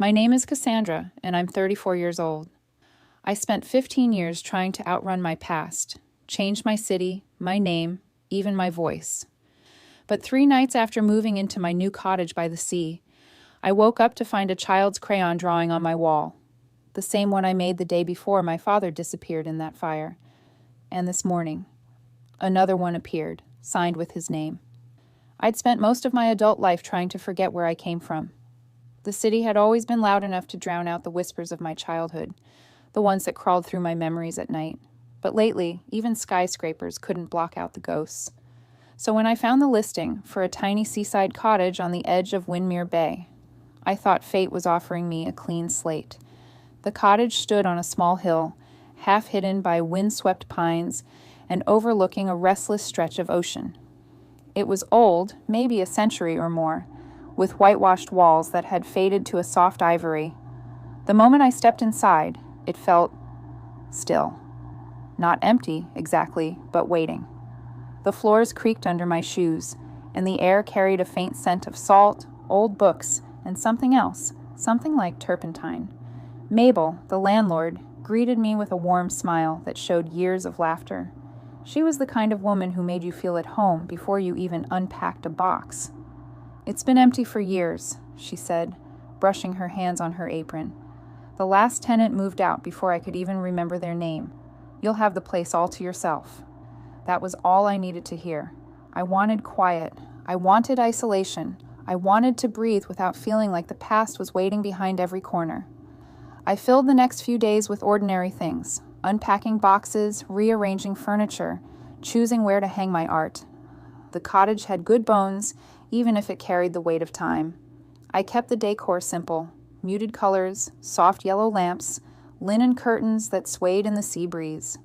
My name is Cassandra, and I'm 34 years old. I spent 15 years trying to outrun my past, change my city, my name, even my voice. But 3 nights after moving into my new cottage by the sea, I woke up to find a child's crayon drawing on my wall, the same one I made the day before my father disappeared in that fire. And this morning, another one appeared, signed with his name. I'd spent most of my adult life trying to forget where I came from. The city had always been loud enough to drown out the whispers of my childhood, the ones that crawled through my memories at night. But lately, even skyscrapers couldn't block out the ghosts. So when I found the listing for a tiny seaside cottage on the edge of Windermere Bay, I thought fate was offering me a clean slate. The cottage stood on a small hill, half hidden by wind-swept pines and overlooking a restless stretch of ocean. It was old, maybe a century or more, with whitewashed walls that had faded to a soft ivory. The moment I stepped inside, it felt still. Not empty, exactly, but waiting. The floors creaked under my shoes, and the air carried a faint scent of salt, old books, and something else, something like turpentine. Mabel, the landlord, greeted me with a warm smile that showed years of laughter. She was the kind of woman who made you feel at home before you even unpacked a box. "It's been empty for years," she said, brushing her hands on her apron. "The last tenant moved out before I could even remember their name. You'll have the place all to yourself." That was all I needed to hear. I wanted quiet. I wanted isolation. I wanted to breathe without feeling like the past was waiting behind every corner. I filled the next few days with ordinary things, unpacking boxes, rearranging furniture, choosing where to hang my art. The cottage had good bones, even if it carried the weight of time. I kept the decor simple: muted colors, soft yellow lamps, linen curtains that swayed in the sea breeze.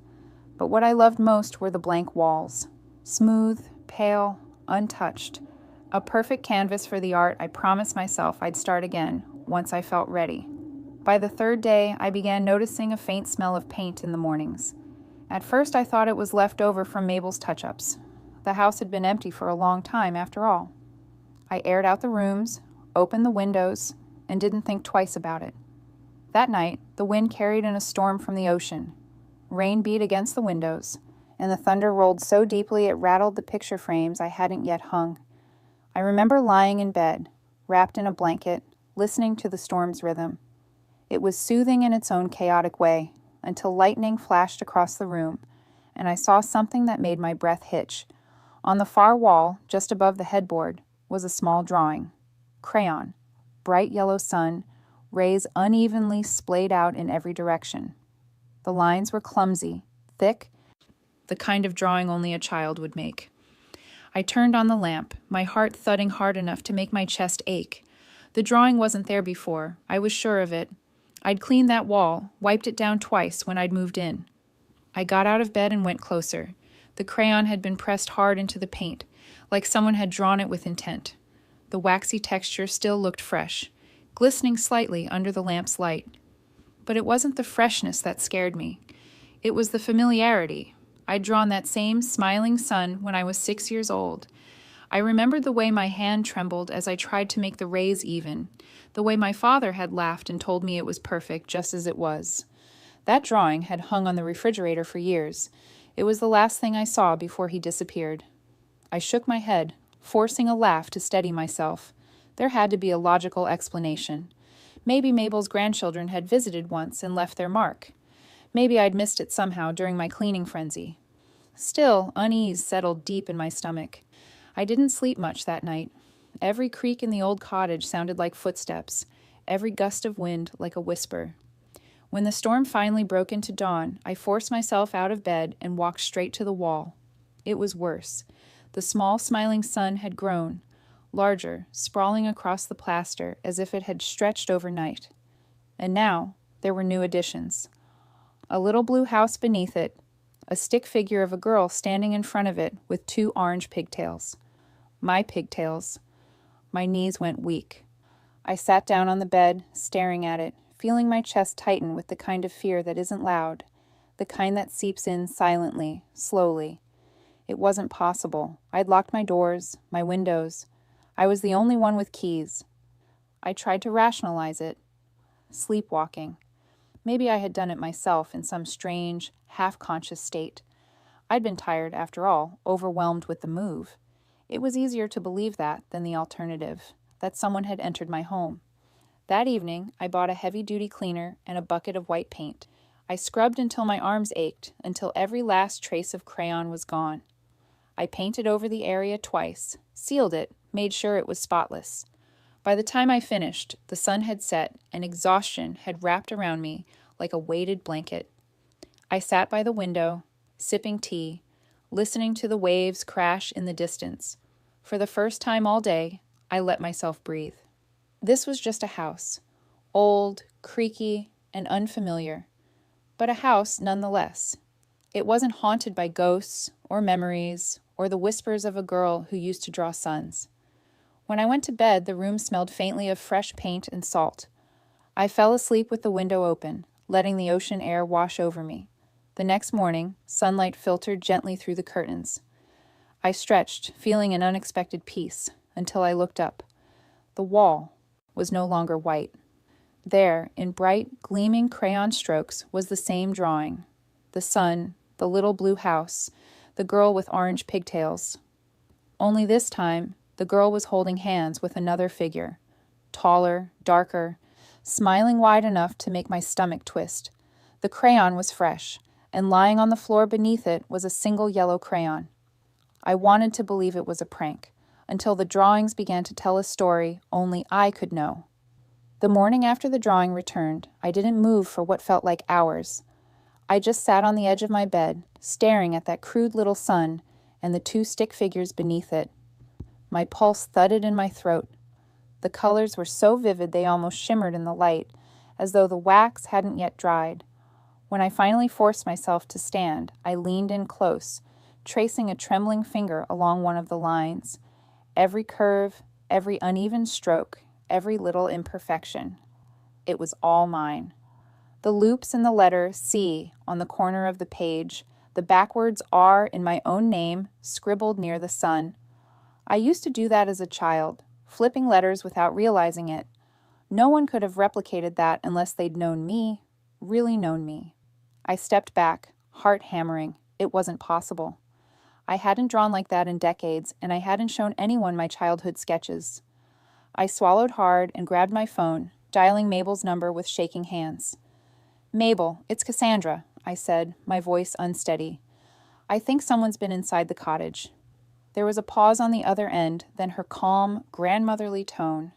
But what I loved most were the blank walls. Smooth, pale, untouched. A perfect canvas for the art I promised myself I'd start again once I felt ready. By the third day, I began noticing a faint smell of paint in the mornings. At first, I thought it was left over from Mabel's touch-ups. The house had been empty for a long time, after all. I aired out the rooms, opened the windows, and didn't think twice about it. That night, the wind carried in a storm from the ocean. Rain beat against the windows, and the thunder rolled so deeply it rattled the picture frames I hadn't yet hung. I remember lying in bed, wrapped in a blanket, listening to the storm's rhythm. It was soothing in its own chaotic way, until lightning flashed across the room, and I saw something that made my breath hitch. On the far wall, just above the headboard, was a small drawing. Crayon, bright yellow sun, rays unevenly splayed out in every direction. The lines were clumsy, thick, the kind of drawing only a child would make. I turned on the lamp, my heart thudding hard enough to make my chest ache. The drawing wasn't there before, I was sure of it. I'd cleaned that wall, wiped it down twice when I'd moved in. I got out of bed and went closer. The crayon had been pressed hard into the paint, like someone had drawn it with intent. The waxy texture still looked fresh, glistening slightly under the lamp's light. But it wasn't the freshness that scared me. It was the familiarity. I'd drawn that same smiling sun when I was 6 years old. I remembered the way my hand trembled as I tried to make the rays even, the way my father had laughed and told me it was perfect just as it was. That drawing had hung on the refrigerator for years. It was the last thing I saw before he disappeared. I shook my head, forcing a laugh to steady myself. There had to be a logical explanation. Maybe Mabel's grandchildren had visited once and left their mark. Maybe I'd missed it somehow during my cleaning frenzy. Still, unease settled deep in my stomach. I didn't sleep much that night. Every creak in the old cottage sounded like footsteps, every gust of wind like a whisper. When the storm finally broke into dawn, I forced myself out of bed and walked straight to the wall. It was worse. The small, smiling sun had grown, larger, sprawling across the plaster as if it had stretched overnight. And now there were new additions. A little blue house beneath it, a stick figure of a girl standing in front of it with 2 orange pigtails. My pigtails. My knees went weak. I sat down on the bed, staring at it, feeling my chest tighten with the kind of fear that isn't loud, the kind that seeps in silently, slowly. It wasn't possible. I'd locked my doors, my windows. I was the only one with keys. I tried to rationalize it. sleepwalking. Maybe I had done it myself in some strange, half-conscious state. I'd been tired, after all, overwhelmed with the move. It was easier to believe that than the alternative, that someone had entered my home. That evening, I bought a heavy-duty cleaner and a bucket of white paint. I scrubbed until my arms ached, until every last trace of crayon was gone. I painted over the area twice, sealed it, made sure it was spotless. By the time I finished, the sun had set and exhaustion had wrapped around me like a weighted blanket. I sat by the window, sipping tea, listening to the waves crash in the distance. For the first time all day, I let myself breathe. This was just a house, old, creaky, and unfamiliar, but a house nonetheless. It wasn't haunted by ghosts or memories or the whispers of a girl who used to draw suns. When I went to bed, the room smelled faintly of fresh paint and salt. I fell asleep with the window open, letting the ocean air wash over me. The next morning, sunlight filtered gently through the curtains. I stretched, feeling an unexpected peace, until I looked up. The wall was no longer white. There, in bright, gleaming crayon strokes, was the same drawing. The sun, the little blue house, the girl with orange pigtails. Only this time, the girl was holding hands with another figure, taller, darker, smiling wide enough to make my stomach twist. The crayon was fresh, and lying on the floor beneath it was a single yellow crayon. I wanted to believe it was a prank, until the drawings began to tell a story only I could know. The morning after the drawing returned, I didn't move for what felt like hours. I just sat on the edge of my bed, staring at that crude little sun and the two stick figures beneath it. My pulse thudded in my throat. The colors were so vivid they almost shimmered in the light, as though the wax hadn't yet dried. When I finally forced myself to stand, I leaned in close, tracing a trembling finger along one of the lines. Every curve, every uneven stroke, every little imperfection. It was all mine. The loops in the letter C on the corner of the page, the backwards R in my own name, scribbled near the sun. I used to do that as a child, flipping letters without realizing it. No one could have replicated that unless they'd known me, really known me. I stepped back, heart hammering. It wasn't possible. I hadn't drawn like that in decades, and I hadn't shown anyone my childhood sketches. I swallowed hard and grabbed my phone, dialing Mabel's number with shaking hands. "Mabel, it's Cassandra," I said, my voice unsteady. "I think someone's been inside the cottage." There was a pause on the other end, then her calm, grandmotherly tone.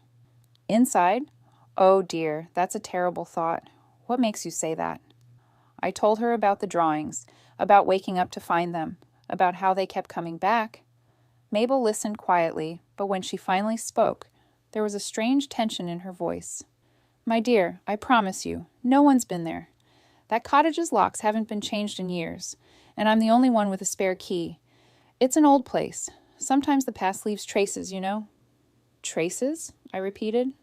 "Inside? Oh dear, that's a terrible thought. What makes you say that?" I told her about the drawings, about waking up to find them, about how they kept coming back. Mabel listened quietly, but when she finally spoke, there was a strange tension in her voice. "My dear, I promise you, no one's been there. That cottage's locks haven't been changed in years, and I'm the only one with a spare key. It's an old place. Sometimes the past leaves traces, you know." "Traces?" I repeated.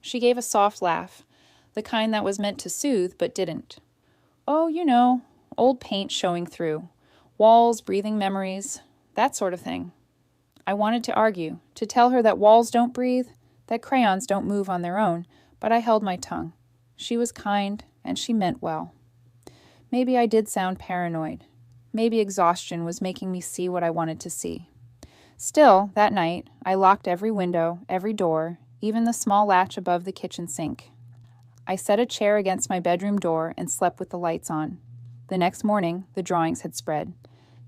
She gave a soft laugh, the kind that was meant to soothe but didn't. "Oh, you know, old paint showing through, walls breathing memories, that sort of thing." I wanted to argue, to tell her that walls don't breathe, that crayons don't move on their own, but I held my tongue. She was kind, and she meant well. Maybe I did sound paranoid. Maybe exhaustion was making me see what I wanted to see. Still, that night, I locked every window, every door, even the small latch above the kitchen sink. I set a chair against my bedroom door and slept with the lights on. The next morning, the drawings had spread.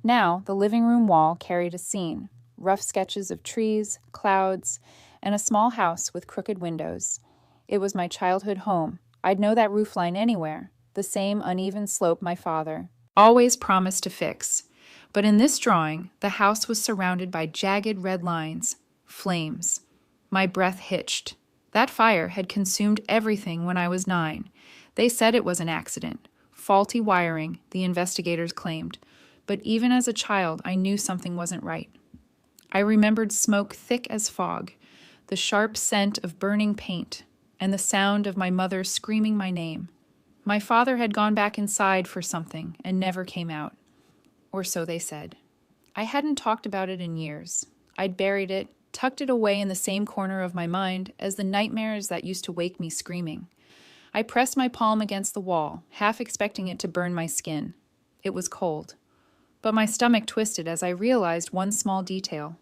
Now, the living room wall carried a scene, rough sketches of trees, clouds, and a small house with crooked windows. It was my childhood home. I'd know that roofline anywhere, the same uneven slope my father always promised to fix. But in this drawing, the house was surrounded by jagged red lines, flames. My breath hitched. That fire had consumed everything when I was 9. They said it was an accident. Faulty wiring, the investigators claimed. But even as a child, I knew something wasn't right. I remembered smoke thick as fog, the sharp scent of burning paint, and the sound of my mother screaming my name. My father had gone back inside for something and never came out. Or so they said. I hadn't talked about it in years. I'd buried it, tucked it away in the same corner of my mind as the nightmares that used to wake me screaming. I pressed my palm against the wall, half expecting it to burn my skin. It was cold. But my stomach twisted as I realized one small detail.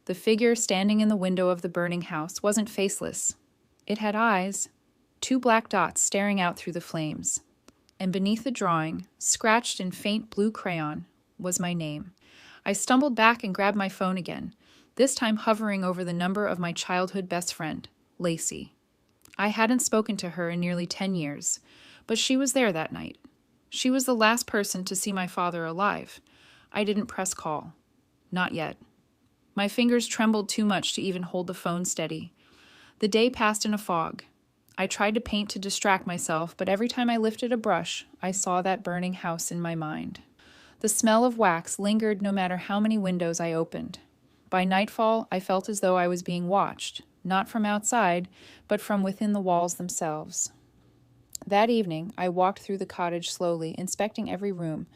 The figure standing in the window of the burning house wasn't faceless. It had eyes, 2 black dots staring out through the flames. And beneath the drawing, scratched in faint blue crayon, was my name. I stumbled back and grabbed my phone again, this time hovering over the number of my childhood best friend, Lacey. I hadn't spoken to her in nearly 10 years, but she was there that night. She was the last person to see my father alive. I didn't press call. Not yet. My fingers trembled too much to even hold the phone steady. The day passed in a fog. I tried to paint to distract myself, but every time I lifted a brush, I saw that burning house in my mind. The smell of wax lingered no matter how many windows I opened. By nightfall, I felt as though I was being watched, not from outside, but from within the walls themselves. That evening, I walked through the cottage slowly, inspecting every room,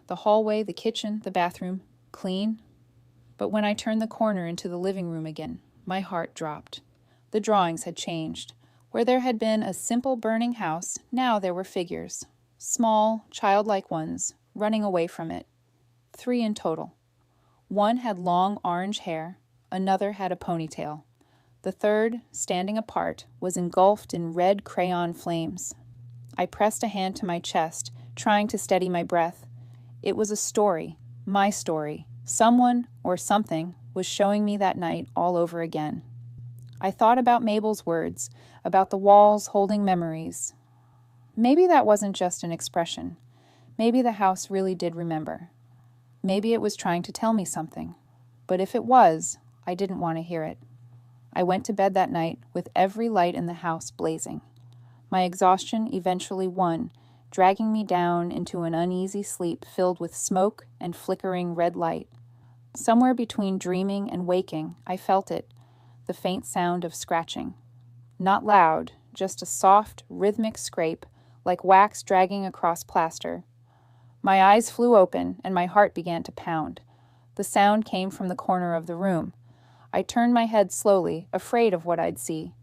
the hallway, the kitchen, the bathroom, clean. But when I turned the corner into the living room again, my heart dropped. The drawings had changed. Where there had been a simple burning house, now there were figures, small, childlike ones, running away from it. 3 in total. One had long orange hair, another had a ponytail. The third, standing apart, was engulfed in red crayon flames. I pressed a hand to my chest, trying to steady my breath. It was a story, my story. Someone, or something, was showing me that night all over again. I thought about Mabel's words, about the walls holding memories. Maybe that wasn't just an expression. Maybe the house really did remember. Maybe it was trying to tell me something. But if it was, I didn't want to hear it. I went to bed that night with every light in the house blazing. My exhaustion eventually won, dragging me down into an uneasy sleep filled with smoke and flickering red light. Somewhere between dreaming and waking, I felt it, the faint sound of scratching. Not loud, just a soft, rhythmic scrape, like wax dragging across plaster. My eyes flew open, and my heart began to pound. The sound came from the corner of the room. I turned my head slowly, afraid of what I'd see.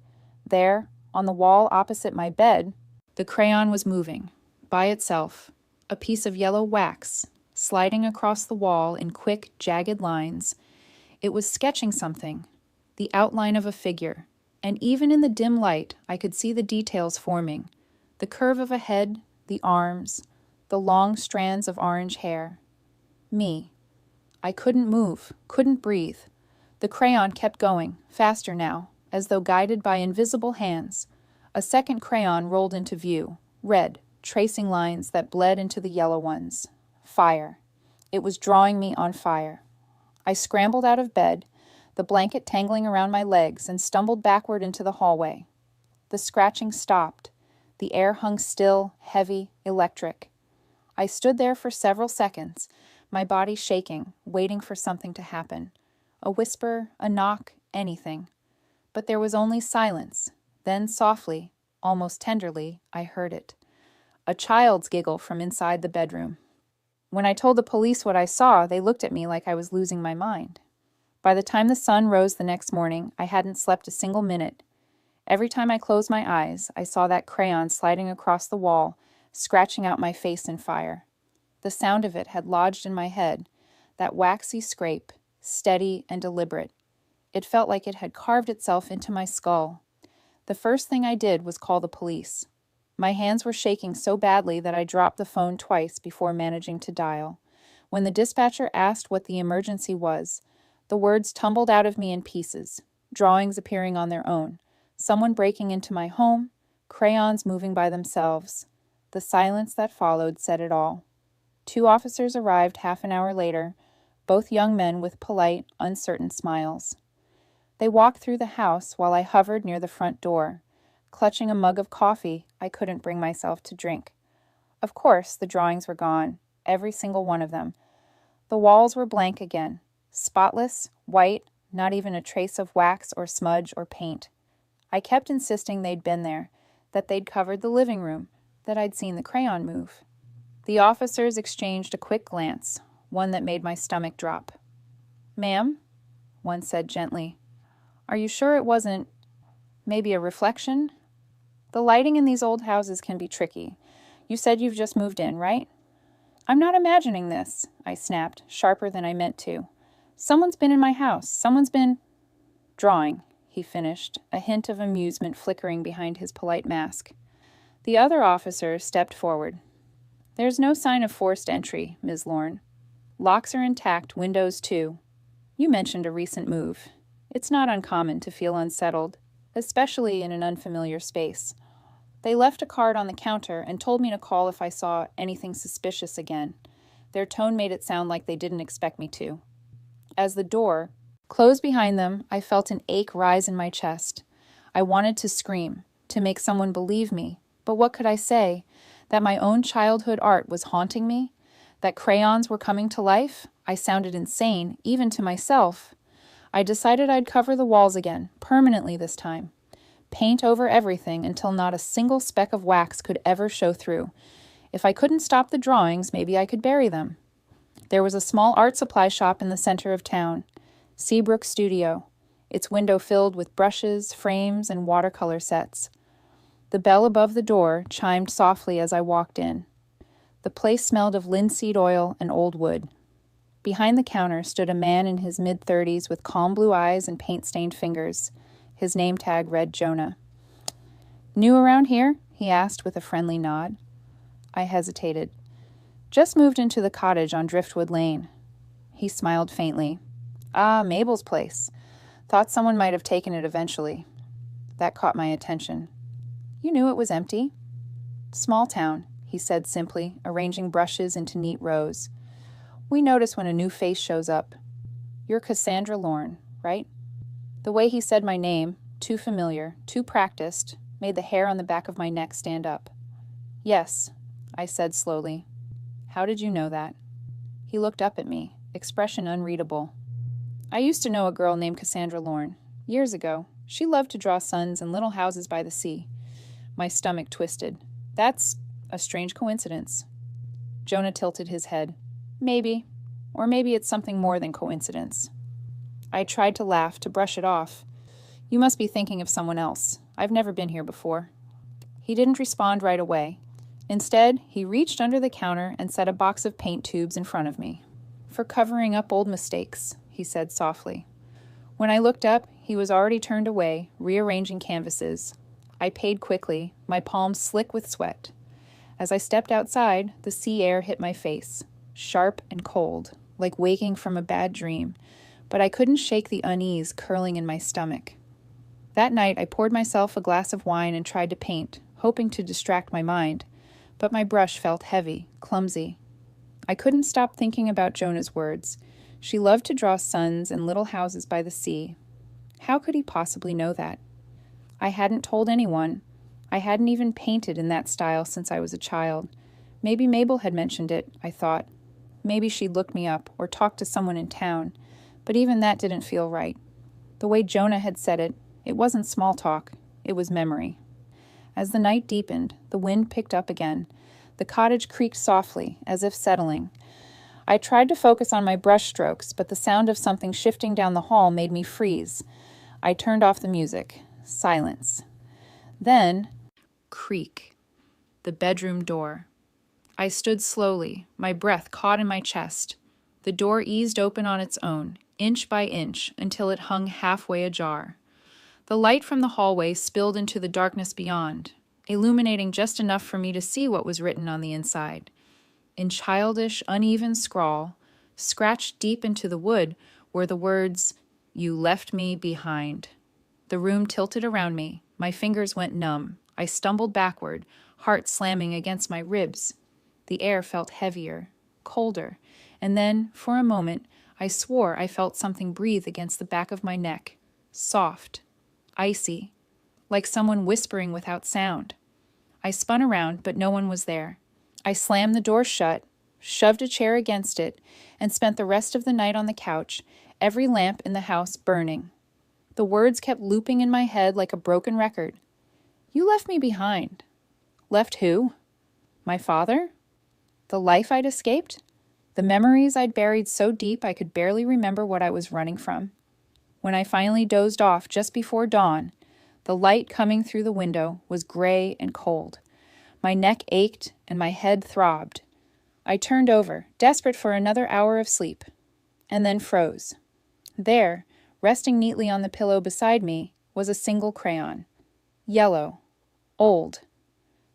There, on the wall opposite my bed, the crayon was moving, by itself, a piece of yellow wax, sliding across the wall in quick, jagged lines. It was sketching something, the outline of a figure, and even in the dim light, I could see the details forming. The curve of a head, the arms, the long strands of orange hair. Me. I couldn't move, couldn't breathe. The crayon kept going, faster now, as though guided by invisible hands. A second crayon rolled into view, red, tracing lines that bled into the yellow ones. Fire. It was drawing me on fire. I scrambled out of bed, the blanket tangling around my legs, and stumbled backward into the hallway. The scratching stopped. The air hung still, heavy, electric. I stood there for several seconds, my body shaking, waiting for something to happen. A whisper, a knock, anything. But there was only silence. Then softly, almost tenderly, I heard it. A child's giggle from inside the bedroom. When I told the police what I saw, they looked at me like I was losing my mind. By the time the sun rose the next morning, I hadn't slept a single minute. Every time I closed my eyes, I saw that crayon sliding across the wall, scratching out my face in fire. The sound of it had lodged in my head, that waxy scrape, steady and deliberate. It felt like it had carved itself into my skull. The first thing I did was call the police. My hands were shaking so badly that I dropped the phone twice before managing to dial. When the dispatcher asked what the emergency was, the words tumbled out of me in pieces, drawings appearing on their own, someone breaking into my home, crayons moving by themselves. The silence that followed said it all. 2 officers arrived half an hour later, both young men with polite, uncertain smiles. They walked through the house while I hovered near the front door, clutching a mug of coffee I couldn't bring myself to drink. Of course, the drawings were gone, every single one of them. The walls were blank again, spotless, white, not even a trace of wax or smudge or paint. I kept insisting they'd been there, that they'd covered the living room, that I'd seen the crayon move. The officers exchanged a quick glance, one that made my stomach drop. "Ma'am," one said gently, "are you sure it wasn't maybe a reflection?" The lighting in these old houses can be tricky. You said you've just moved in, right? I'm not imagining this, I snapped, sharper than I meant to. Someone's been in my house. Someone's been... Drawing, he finished, a hint of amusement flickering behind his polite mask. The other officer stepped forward. There's no sign of forced entry, Ms. Lorne. Locks are intact, windows too. You mentioned a recent move. It's not uncommon to feel unsettled, especially in an unfamiliar space. They left a card on the counter and told me to call if I saw anything suspicious again. Their tone made it sound like they didn't expect me to. As the door closed behind them, I felt an ache rise in my chest. I wanted to scream, to make someone believe me, but what could I say? That my own childhood art was haunting me? That crayons were coming to life? I sounded insane, even to myself. I decided I'd cover the walls again, permanently this time. Paint over everything until not a single speck of wax could ever show through. If I couldn't stop the drawings, maybe I could bury them. There was a small art supply shop in the center of town, Seabrook Studio, its window filled with brushes, frames, and watercolor sets. The bell above the door chimed softly as I walked in. The place smelled of linseed oil and old wood. Behind the counter stood a man in his mid-30s with calm blue eyes and paint-stained fingers. His name tag read Jonah. New around here? He asked with a friendly nod. I hesitated. Just moved into the cottage on Driftwood Lane. He smiled faintly. Ah, Mabel's place. Thought someone might have taken it eventually. That caught my attention. You knew it was empty? Small town, he said simply, arranging brushes into neat rows. We notice when a new face shows up. You're Cassandra Lorne, right? The way he said my name, too familiar, too practiced, made the hair on the back of my neck stand up. Yes, I said slowly. How did you know that? He looked up at me, expression unreadable. I used to know a girl named Cassandra Lorne. Years ago. She loved to draw suns and little houses by the sea. My stomach twisted. That's a strange coincidence. Jonah tilted his head. Maybe. Or maybe it's something more than coincidence. I tried to laugh, to brush it off. You must be thinking of someone else. I've never been here before. He didn't respond right away. Instead, he reached under the counter and set a box of paint tubes in front of me. For covering up old mistakes, he said softly. When I looked up, he was already turned away, rearranging canvases. I paid quickly, my palms slick with sweat. As I stepped outside, the sea air hit my face, sharp and cold, like waking from a bad dream, but I couldn't shake the unease curling in my stomach. That night, I poured myself a glass of wine and tried to paint, hoping to distract my mind, but my brush felt heavy, clumsy. I couldn't stop thinking about Jonah's words. She loved to draw suns and little houses by the sea. How could he possibly know that? I hadn't told anyone. I hadn't even painted in that style since I was a child. Maybe Mabel had mentioned it, I thought. Maybe she'd looked me up or talked to someone in town, but even that didn't feel right. The way Jonah had said it, it wasn't small talk, it was memory. As the night deepened, the wind picked up again. The cottage creaked softly, as if settling. I tried to focus on my brush strokes, but the sound of something shifting down the hall made me freeze. I turned off the music. Silence. Then, creak. The bedroom door. I stood slowly, my breath caught in my chest. The door eased open on its own, inch by inch, until it hung halfway ajar. The light from the hallway spilled into the darkness beyond, illuminating just enough for me to see what was written on the inside. In childish, uneven scrawl, scratched deep into the wood, were the words, "You left me behind." The room tilted around me. My fingers went numb. I stumbled backward, heart slamming against my ribs. The air felt heavier, colder, and then, for a moment, I swore I felt something breathe against the back of my neck. Soft, icy, like someone whispering without sound. I spun around, but no one was there. I slammed the door shut, shoved a chair against it, and spent the rest of the night on the couch, every lamp in the house burning. The words kept looping in my head like a broken record. You left me behind. Left who? My father? The life I'd escaped? The memories I'd buried so deep I could barely remember what I was running from. When I finally dozed off just before dawn, The light coming through the window was gray and cold. My neck ached and my head throbbed. I turned over, desperate for another hour of sleep, and then froze. There, resting neatly on the pillow beside me, was a single crayon. Yellow. Old.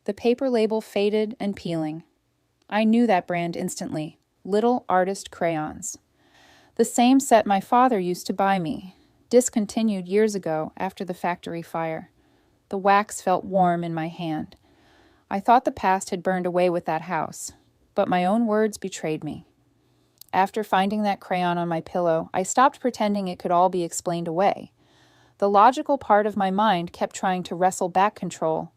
The paper label faded and peeling. I knew that brand instantly. Little Artist Crayons. The same set my father used to buy me, discontinued years ago after the factory fire. The wax felt warm in my hand. I thought the past had burned away with that house, but my own words betrayed me. After finding that crayon on my pillow, I stopped pretending it could all be explained away. The logical part of my mind kept trying to wrestle back control.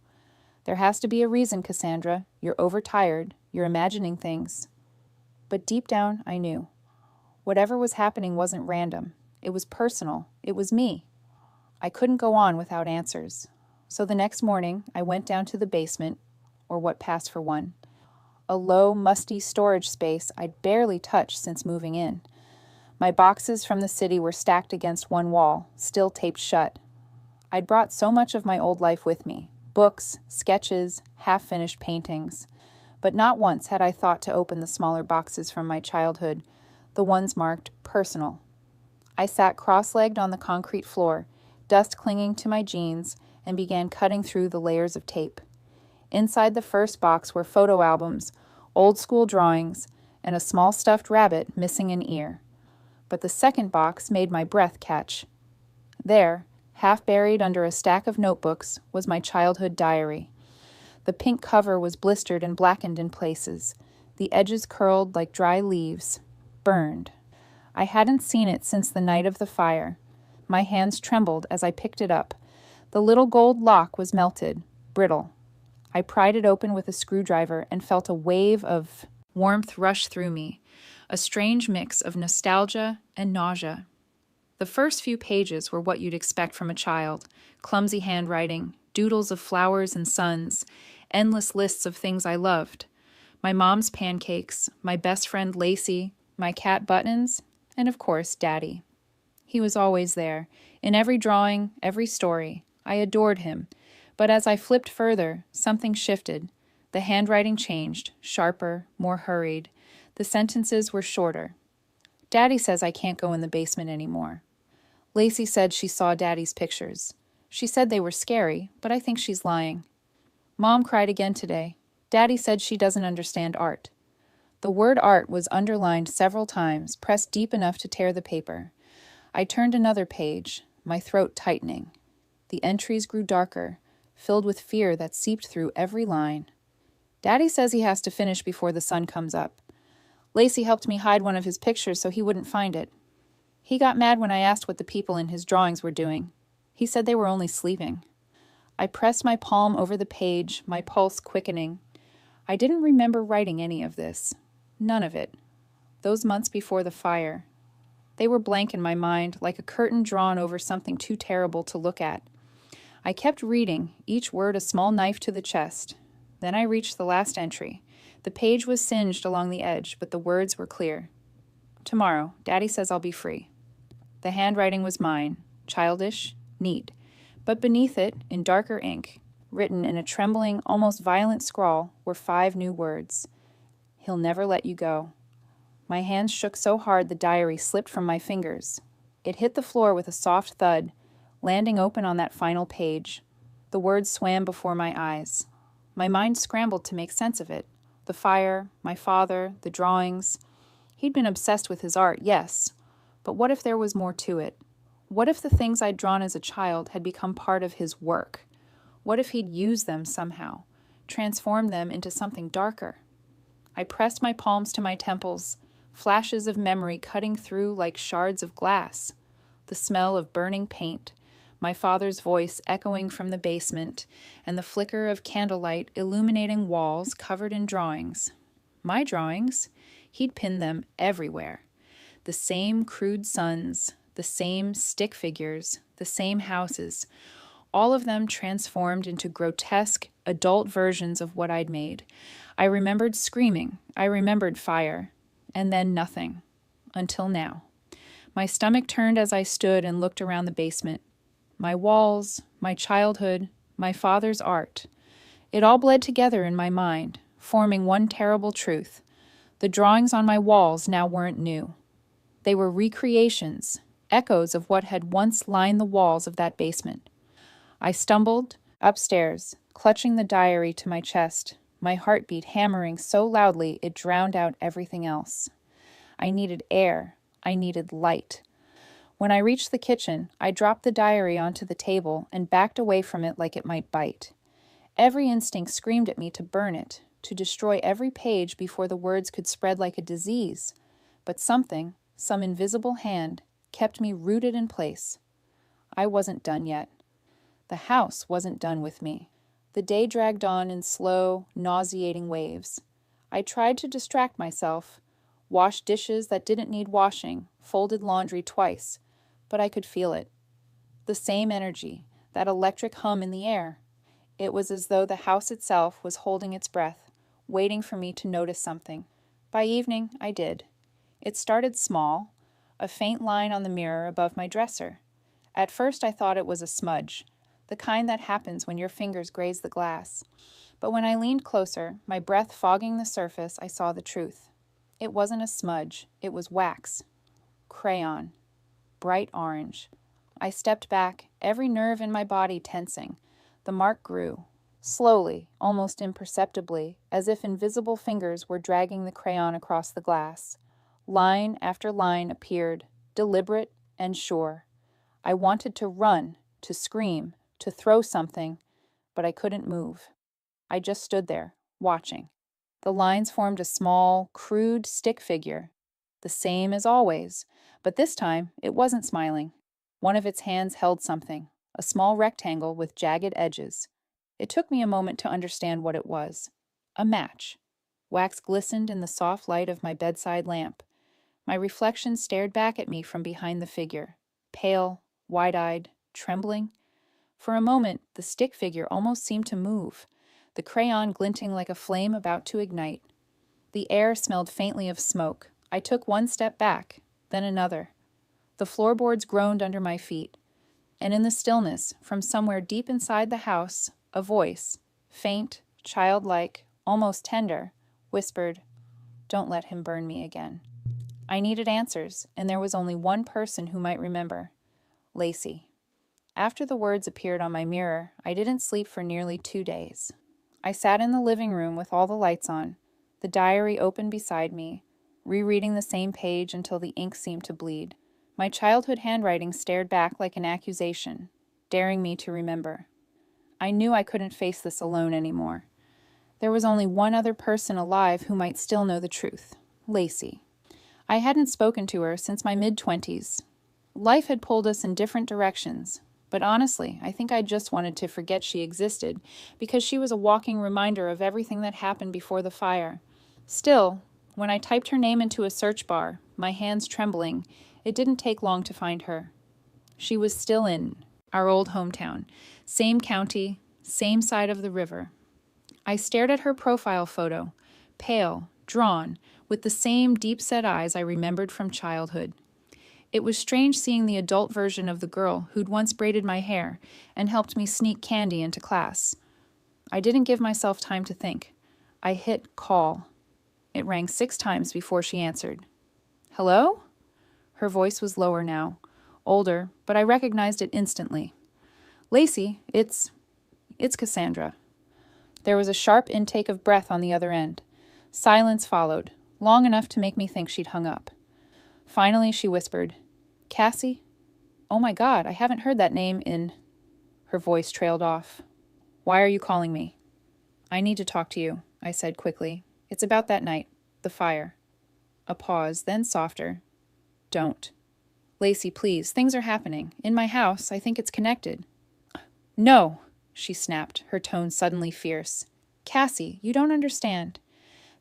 There has to be a reason, Cassandra. You're overtired. You're imagining things. But deep down, I knew. Whatever was happening wasn't random. It was personal. It was me. I couldn't go on without answers. So the next morning, I went down to the basement, or what passed for one. A low, musty storage space I'd barely touched since moving in. My boxes from the city were stacked against one wall, still taped shut. I'd brought so much of my old life with me. Books, sketches, half-finished paintings. But not once had I thought to open the smaller boxes from my childhood, the ones marked personal. I sat cross-legged on the concrete floor, dust clinging to my jeans, and began cutting through the layers of tape. Inside the first box were photo albums, old-school drawings, and a small stuffed rabbit missing an ear. But the second box made my breath catch. There, half buried under a stack of notebooks, was my childhood diary. The pink cover was blistered and blackened in places, the edges curled like dry leaves, burned. I hadn't seen it since the night of the fire. My hands trembled as I picked it up. The little gold lock was melted, brittle. I pried it open with a screwdriver and felt a wave of warmth rush through me, a strange mix of nostalgia and nausea. The first few pages were what you'd expect from a child: clumsy handwriting, doodles of flowers and suns, endless lists of things I loved. My mom's pancakes, my best friend Lacey, my cat Buttons, and of course, Daddy. He was always there, in every drawing, every story. I adored him. But as I flipped further, something shifted. The handwriting changed, sharper, more hurried. The sentences were shorter. Daddy says I can't go in the basement anymore. Lacey said she saw Daddy's pictures. She said they were scary, but I think she's lying. Mom cried again today. Daddy said she doesn't understand art. The word art was underlined several times, pressed deep enough to tear the paper. I turned another page, my throat tightening. The entries grew darker, filled with fear that seeped through every line. Daddy says he has to finish before the sun comes up. Lacey helped me hide one of his pictures so he wouldn't find it. He got mad when I asked what the people in his drawings were doing. He said they were only sleeping. I pressed my palm over the page, my pulse quickening. I didn't remember writing any of this. None of it. Those months before the fire. They were blank in my mind, like a curtain drawn over something too terrible to look at. I kept reading, each word a small knife to the chest. Then I reached the last entry. The page was singed along the edge, but the words were clear. Tomorrow, Daddy says I'll be free. The handwriting was mine, childish, neat, but beneath it, in darker ink, written in a trembling, almost violent scrawl, were 5 new words. He'll never let you go. My hands shook so hard the diary slipped from my fingers. It hit the floor with a soft thud, landing open on that final page. The words swam before my eyes. My mind scrambled to make sense of it. The fire, my father, the drawings. He'd been obsessed with his art, yes. But what if there was more to it? What if the things I'd drawn as a child had become part of his work? What if he'd used them somehow, transformed them into something darker? I pressed my palms to my temples, flashes of memory cutting through like shards of glass. The smell of burning paint, my father's voice echoing from the basement, and the flicker of candlelight illuminating walls covered in drawings. My drawings? He'd pinned them everywhere. The same crude suns, the same stick figures, the same houses, all of them transformed into grotesque, adult versions of what I'd made. I remembered screaming. I remembered fire. And then nothing. Until now. My stomach turned as I stood and looked around the basement. my walls, my childhood, my father's art. It all bled together in my mind, forming one terrible truth. The drawings on my walls now weren't new. They were recreations, echoes of what had once lined the walls of that basement. I stumbled upstairs, clutching the diary to my chest, my heartbeat hammering so loudly it drowned out everything else. I needed air. I needed light. When I reached the kitchen, I dropped the diary onto the table and backed away from it like it might bite. Every instinct screamed at me to burn it, to destroy every page before the words could spread like a disease. But something, some invisible hand, kept me rooted in place. I wasn't done yet. The house wasn't done with me. The day dragged on in slow, nauseating waves. I tried to distract myself, washed dishes that didn't need washing, folded laundry twice, but I could feel it. The same energy, that electric hum in the air. It was as though the house itself was holding its breath, waiting for me to notice something. By evening, I did. It started small, a faint line on the mirror above my dresser. At first I thought it was a smudge, the kind that happens when your fingers graze the glass. But when I leaned closer, my breath fogging the surface, I saw the truth. It wasn't a smudge, it was wax. Crayon. Bright orange. I stepped back, every nerve in my body tensing. The mark grew, slowly, almost imperceptibly, as if invisible fingers were dragging the crayon across the glass. Line after line appeared, deliberate and sure. I wanted to run, to scream, to throw something, but I couldn't move. I just stood there, watching. The lines formed a small, crude stick figure, the same as always, but this time it wasn't smiling. One of its hands held something, a small rectangle with jagged edges. It took me a moment to understand what it was. A match. Wax glistened in the soft light of my bedside lamp. My reflection stared back at me from behind the figure, pale, wide-eyed, trembling. For a moment, the stick figure almost seemed to move, the crayon glinting like a flame about to ignite. The air smelled faintly of smoke. I took one step back, then another. The floorboards groaned under my feet, and in the stillness, from somewhere deep inside the house, a voice, faint, childlike, almost tender, whispered, "Don't let him burn me again." I needed answers, and there was only one person who might remember. Lacey. After the words appeared on my mirror, I didn't sleep for nearly 2 days. I sat in the living room with all the lights on, the diary open beside me, rereading the same page until the ink seemed to bleed. My childhood handwriting stared back like an accusation, daring me to remember. I knew I couldn't face this alone anymore. There was only one other person alive who might still know the truth, Lacey. I hadn't spoken to her since my mid-20s. Life had pulled us in different directions, but honestly, I think I just wanted to forget she existed, because she was a walking reminder of everything that happened before the fire. Still, when I typed her name into a search bar, my hands trembling, it didn't take long to find her. She was still in our old hometown, same county, same side of the river. I stared at her profile photo, pale, drawn, with the same deep-set eyes I remembered from childhood. It was strange seeing the adult version of the girl who'd once braided my hair and helped me sneak candy into class. I didn't give myself time to think. I hit call. It rang 6 times before she answered. "Hello?" Her voice was lower now, older, but I recognized it instantly. "Lacey, it's Cassandra." There was a sharp intake of breath on the other end. Silence followed, long enough to make me think she'd hung up. Finally, she whispered, "Cassie? Oh my God, I haven't heard that name in..." Her voice trailed off. "Why are you calling me?" "I need to talk to you," I said quickly. "It's about that night, the fire." A pause, then softer. "Don't. Lacey, please, things are happening. In my house, I think it's connected." "No," she snapped, her tone suddenly fierce. "Cassie, you don't understand.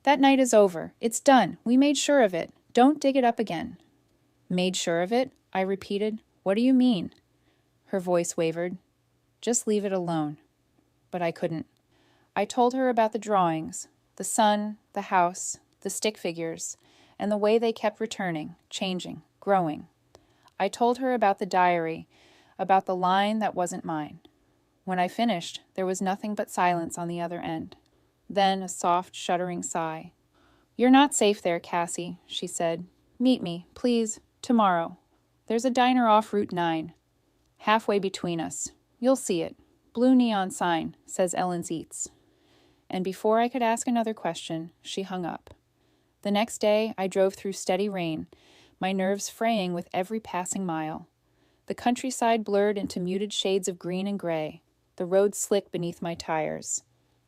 That night is over. It's done. We made sure of it. Don't dig it up again." "Made sure of it?" I repeated. "What do you mean?" Her voice wavered. "Just leave it alone." But I couldn't. I told her about the drawings, the sun, the house, the stick figures, and the way they kept returning, changing, growing. I told her about the diary, about the line that wasn't mine. When I finished, there was nothing but silence on the other end. Then a soft, shuddering sigh. "You're not safe there, Cassie," she said. "Meet me, please, tomorrow. There's a diner off Route 9. Halfway between us. You'll see it. Blue neon sign, says Ellen's Eats." And before I could ask another question, she hung up. The next day, I drove through steady rain, my nerves fraying with every passing mile. The countryside blurred into muted shades of green and gray, the road slick beneath my tires.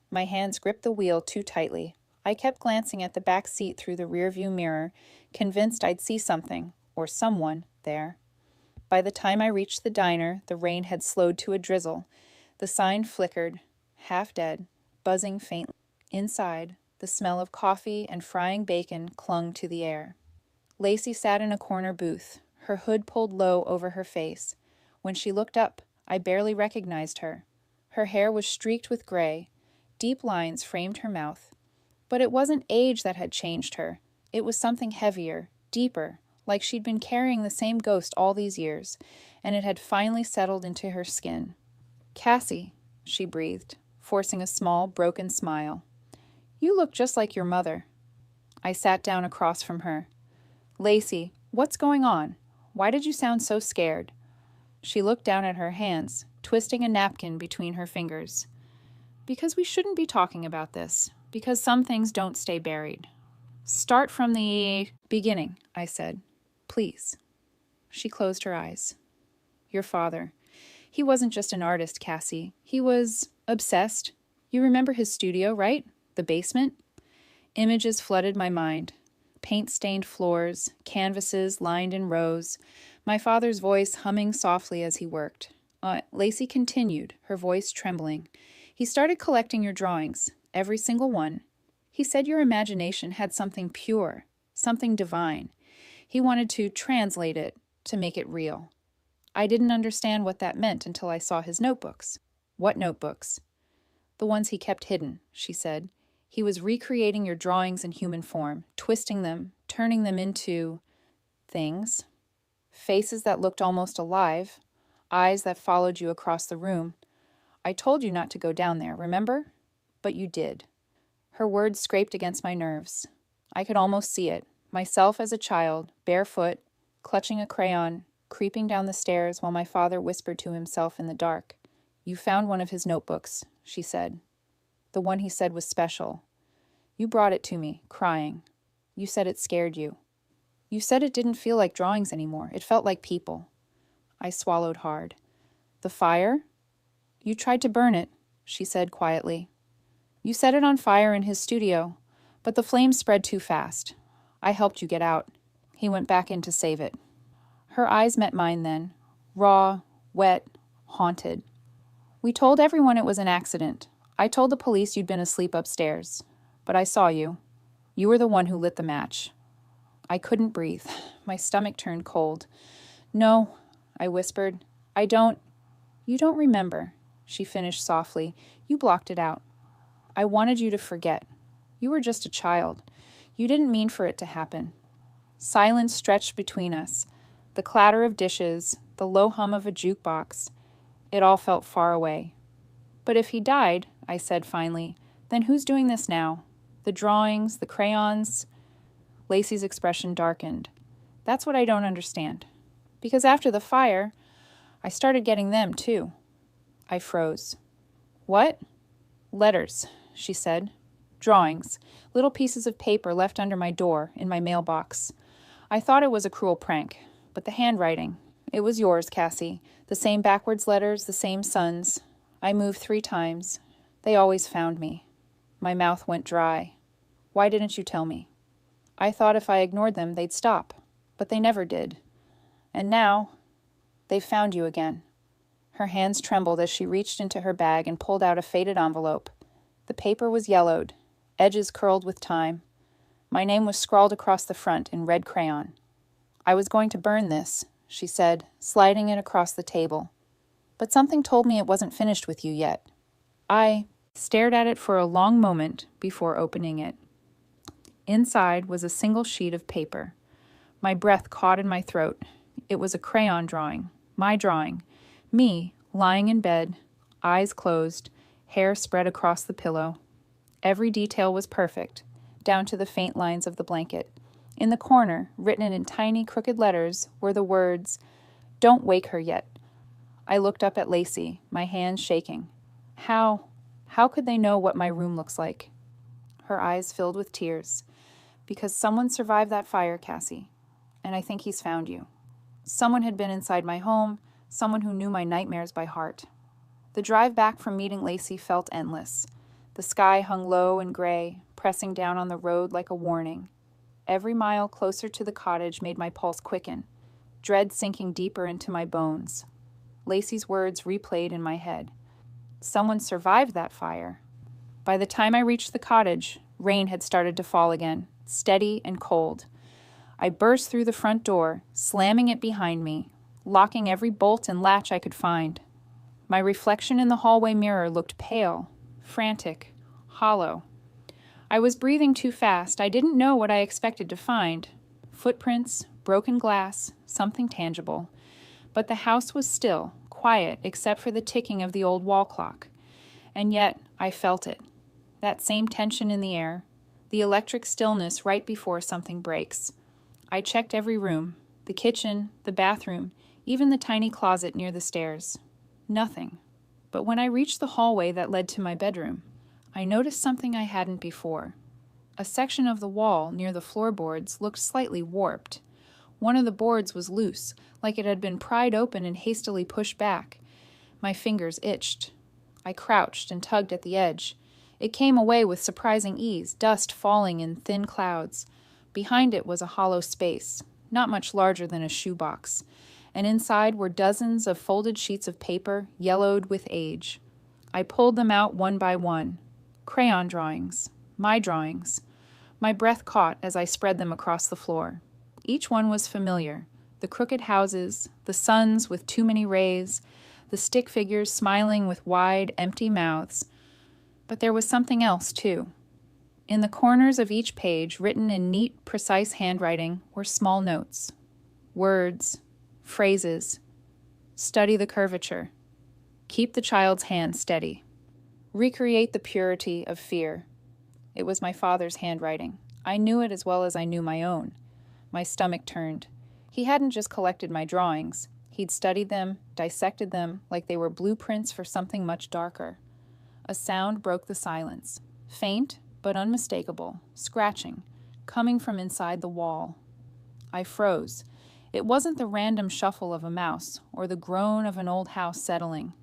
My hands gripped the wheel too tightly. I kept glancing at the back seat through the rearview mirror, convinced I'd see something, or someone, there. By the time I reached the diner, the rain had slowed to a drizzle. The sign flickered, half dead, buzzing faintly. Inside, the smell of coffee and frying bacon clung to the air. Lacey sat in a corner booth, her hood pulled low over her face. When she looked up, I barely recognized her. Her hair was streaked with gray. Deep lines framed her mouth. But it wasn't age that had changed her. It was something heavier, deeper, like she'd been carrying the same ghost all these years, and it had finally settled into her skin. "Cassie," she breathed, forcing a small, broken smile. "You look just like your mother." I sat down across from her. "Lacey, what's going on? Why did you sound so scared?" She looked down at her hands, twisting a napkin between her fingers. "Because we shouldn't be talking about this. Because some things don't stay buried." "Start from the beginning," I said. "Please." She closed her eyes. "Your father. He wasn't just an artist, Cassie. He was obsessed. You remember his studio, right? The basement?" Images flooded my mind. Paint-stained floors, canvases lined in rows, my father's voice humming softly as he worked. Lacey continued, her voice trembling. "He started collecting your drawings, every single one. He said your imagination had something pure, something divine. He wanted to translate it, to make it real. I didn't understand what that meant until I saw his notebooks." "What notebooks?" "The ones he kept hidden," she said. "He was recreating your drawings in human form, twisting them, turning them into things. Faces that looked almost alive, eyes that followed you across the room. I told you not to go down there, remember? But you did." Her words scraped against my nerves. I could almost see it, myself as a child, barefoot, clutching a crayon, creeping down the stairs while my father whispered to himself in the dark. "You found one of his notebooks," she said. "The one he said was special. You brought it to me, crying. You said it scared you. You said it didn't feel like drawings anymore. It felt like people." I swallowed hard. "The fire? You tried to burn it," she said quietly. "You set it on fire in his studio, but the flames spread too fast. I helped you get out. He went back in to save it." Her eyes met mine then, raw, wet, haunted. "We told everyone it was an accident. I told the police you'd been asleep upstairs. But I saw you. You were the one who lit the match." I couldn't breathe. My stomach turned cold. "No," I whispered. "I don't—" "You don't remember," she finished softly. "You blocked it out. I wanted you to forget. You were just a child. You didn't mean for it to happen." Silence stretched between us. The clatter of dishes, the low hum of a jukebox. It all felt far away. "But if he died," I said finally, "then who's doing this now? The drawings, the crayons?" Lacey's expression darkened. "That's what I don't understand. Because after the fire, I started getting them too." I froze. "What?" "Letters," she said. "Drawings. Little pieces of paper left under my door, in my mailbox. I thought it was a cruel prank. But the handwriting. It was yours, Cassie. The same backwards letters, the same suns. I moved 3 times. They always found me." My mouth went dry. "Why didn't you tell me?" "I thought if I ignored them, they'd stop. But they never did. And now, they've found you again." Her hands trembled as she reached into her bag and pulled out a faded envelope. The paper was yellowed, edges curled with time. My name was scrawled across the front in red crayon. "I was going to burn this," she said, sliding it across the table. "But something told me it wasn't finished with you yet." I stared at it for a long moment before opening it. Inside was a single sheet of paper. My breath caught in my throat. It was a crayon drawing, my drawing, Me, lying in bed, eyes closed, hair spread across the pillow. Every detail was perfect, down to the faint lines of the blanket. In the corner, written in tiny, crooked letters, were the words, "Don't wake her yet." I looked up at Lacey, my hands shaking. How could they know what my room looks like? Her eyes filled with tears. Because someone survived that fire, Cassie. And I think he's found you. Someone had been inside my home, someone who knew my nightmares by heart. The drive back from meeting Lacey felt endless. The sky hung low and gray, pressing down on the road like a warning. Every mile closer to the cottage made my pulse quicken, dread sinking deeper into my bones. Lacey's words replayed in my head. Someone survived that fire. By the time I reached the cottage, rain had started to fall again, steady and cold. I burst through the front door, slamming it behind me, locking every bolt and latch I could find. My reflection in the hallway mirror looked pale, frantic, hollow. I was breathing too fast. I didn't know what I expected to find. Footprints, broken glass, something tangible. But the house was still, quiet, except for the ticking of the old wall clock. And yet, I felt it. That same tension in the air, the electric stillness right before something breaks. I checked every room, the kitchen, the bathroom, even the tiny closet near the stairs. Nothing. But when I reached the hallway that led to my bedroom, I noticed something I hadn't before. A section of the wall near the floorboards looked slightly warped. One of the boards was loose, like it had been pried open and hastily pushed back. My fingers itched. I crouched and tugged at the edge. It came away with surprising ease, dust falling in thin clouds. Behind it was a hollow space, not much larger than a shoebox, and inside were dozens of folded sheets of paper, yellowed with age. I pulled them out one by one. Crayon drawings. My drawings. My breath caught as I spread them across the floor. Each one was familiar. The crooked houses, the suns with too many rays, the stick figures smiling with wide, empty mouths. But there was something else, too. In the corners of each page, written in neat, precise handwriting, were small notes. Words, phrases. Study the curvature. Keep the child's hand steady. Recreate the purity of fear. It was my father's handwriting. I knew it as well as I knew my own. My stomach turned. He hadn't just collected my drawings. He'd studied them, dissected them, like they were blueprints for something much darker. A sound broke the silence. Faint, but unmistakable, scratching, coming from inside the wall. I froze. It wasn't the random shuffle of a mouse or the groan of an old house settling.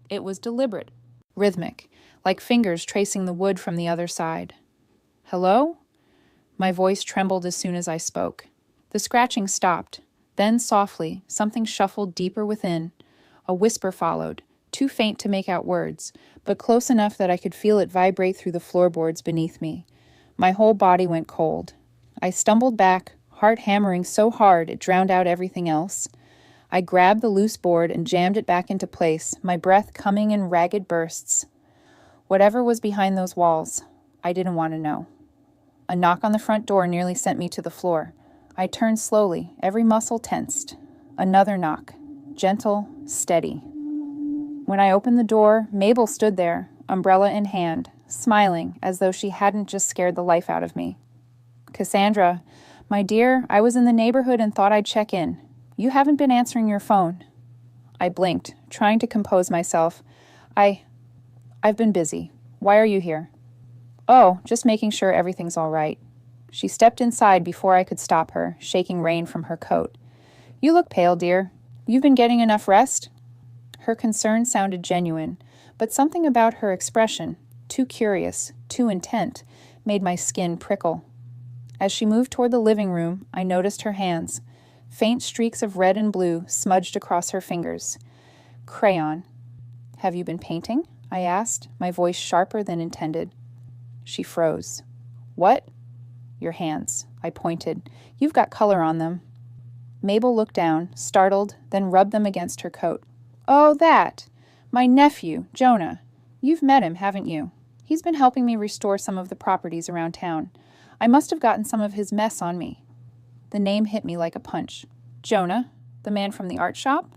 It was deliberate, rhythmic, like fingers tracing the wood from the other side. Hello? My voice trembled as soon as I spoke. The scratching stopped. Then softly, something shuffled deeper within. A whisper followed, too faint to make out words, but close enough that I could feel it vibrate through the floorboards beneath me. My whole body went cold. I stumbled back, heart hammering so hard it drowned out everything else. I grabbed the loose board and jammed it back into place, my breath coming in ragged bursts. Whatever was behind those walls, I didn't want to know. A knock on the front door nearly sent me to the floor. I turned slowly, every muscle tensed. Another knock, gentle, steady. When I opened the door, Mabel stood there, umbrella in hand, smiling as though she hadn't just scared the life out of me. "Cassandra, my dear, I was in the neighborhood and thought I'd check in. You haven't been answering your phone." I blinked, trying to compose myself. I've been busy. Why are you here?" "Oh, just making sure everything's all right." She stepped inside before I could stop her, shaking rain from her coat. "You look pale, dear. You've been getting enough rest?" Her concern sounded genuine, but something about her expression, too curious, too intent, made my skin prickle. As she moved toward the living room, I noticed her hands. Faint streaks of red and blue smudged across her fingers. Crayon. "Have you been painting?" I asked, my voice sharper than intended. She froze. "What?" "Your hands." I pointed. "You've got color on them." Mabel looked down, startled, then rubbed them against her coat. "Oh, that! My nephew, Jonah. You've met him, haven't you? He's been helping me restore some of the properties around town. I must have gotten some of his mess on me." The name hit me like a punch. "Jonah? The man from the art shop?"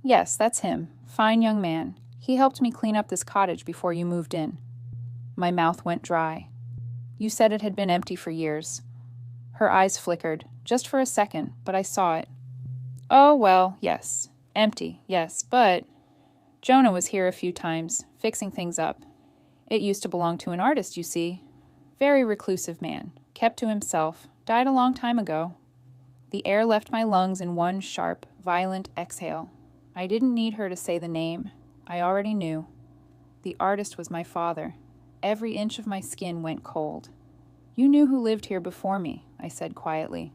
"Yes, that's him. fine young man. He helped me clean up this cottage before you moved in." My mouth went dry. "You said it had been empty for years." Her eyes flickered, just for a second, but I saw it. "Oh, well, yes. Empty, yes, but Jonah was here a few times, fixing things up. It used to belong to an artist, you see. Very reclusive man, kept to himself, died a long time ago." The air left my lungs in one sharp, violent exhale. I didn't need her to say the name. I already knew. The artist was my father. Every inch of my skin went cold. "You knew who lived here before me," I said quietly.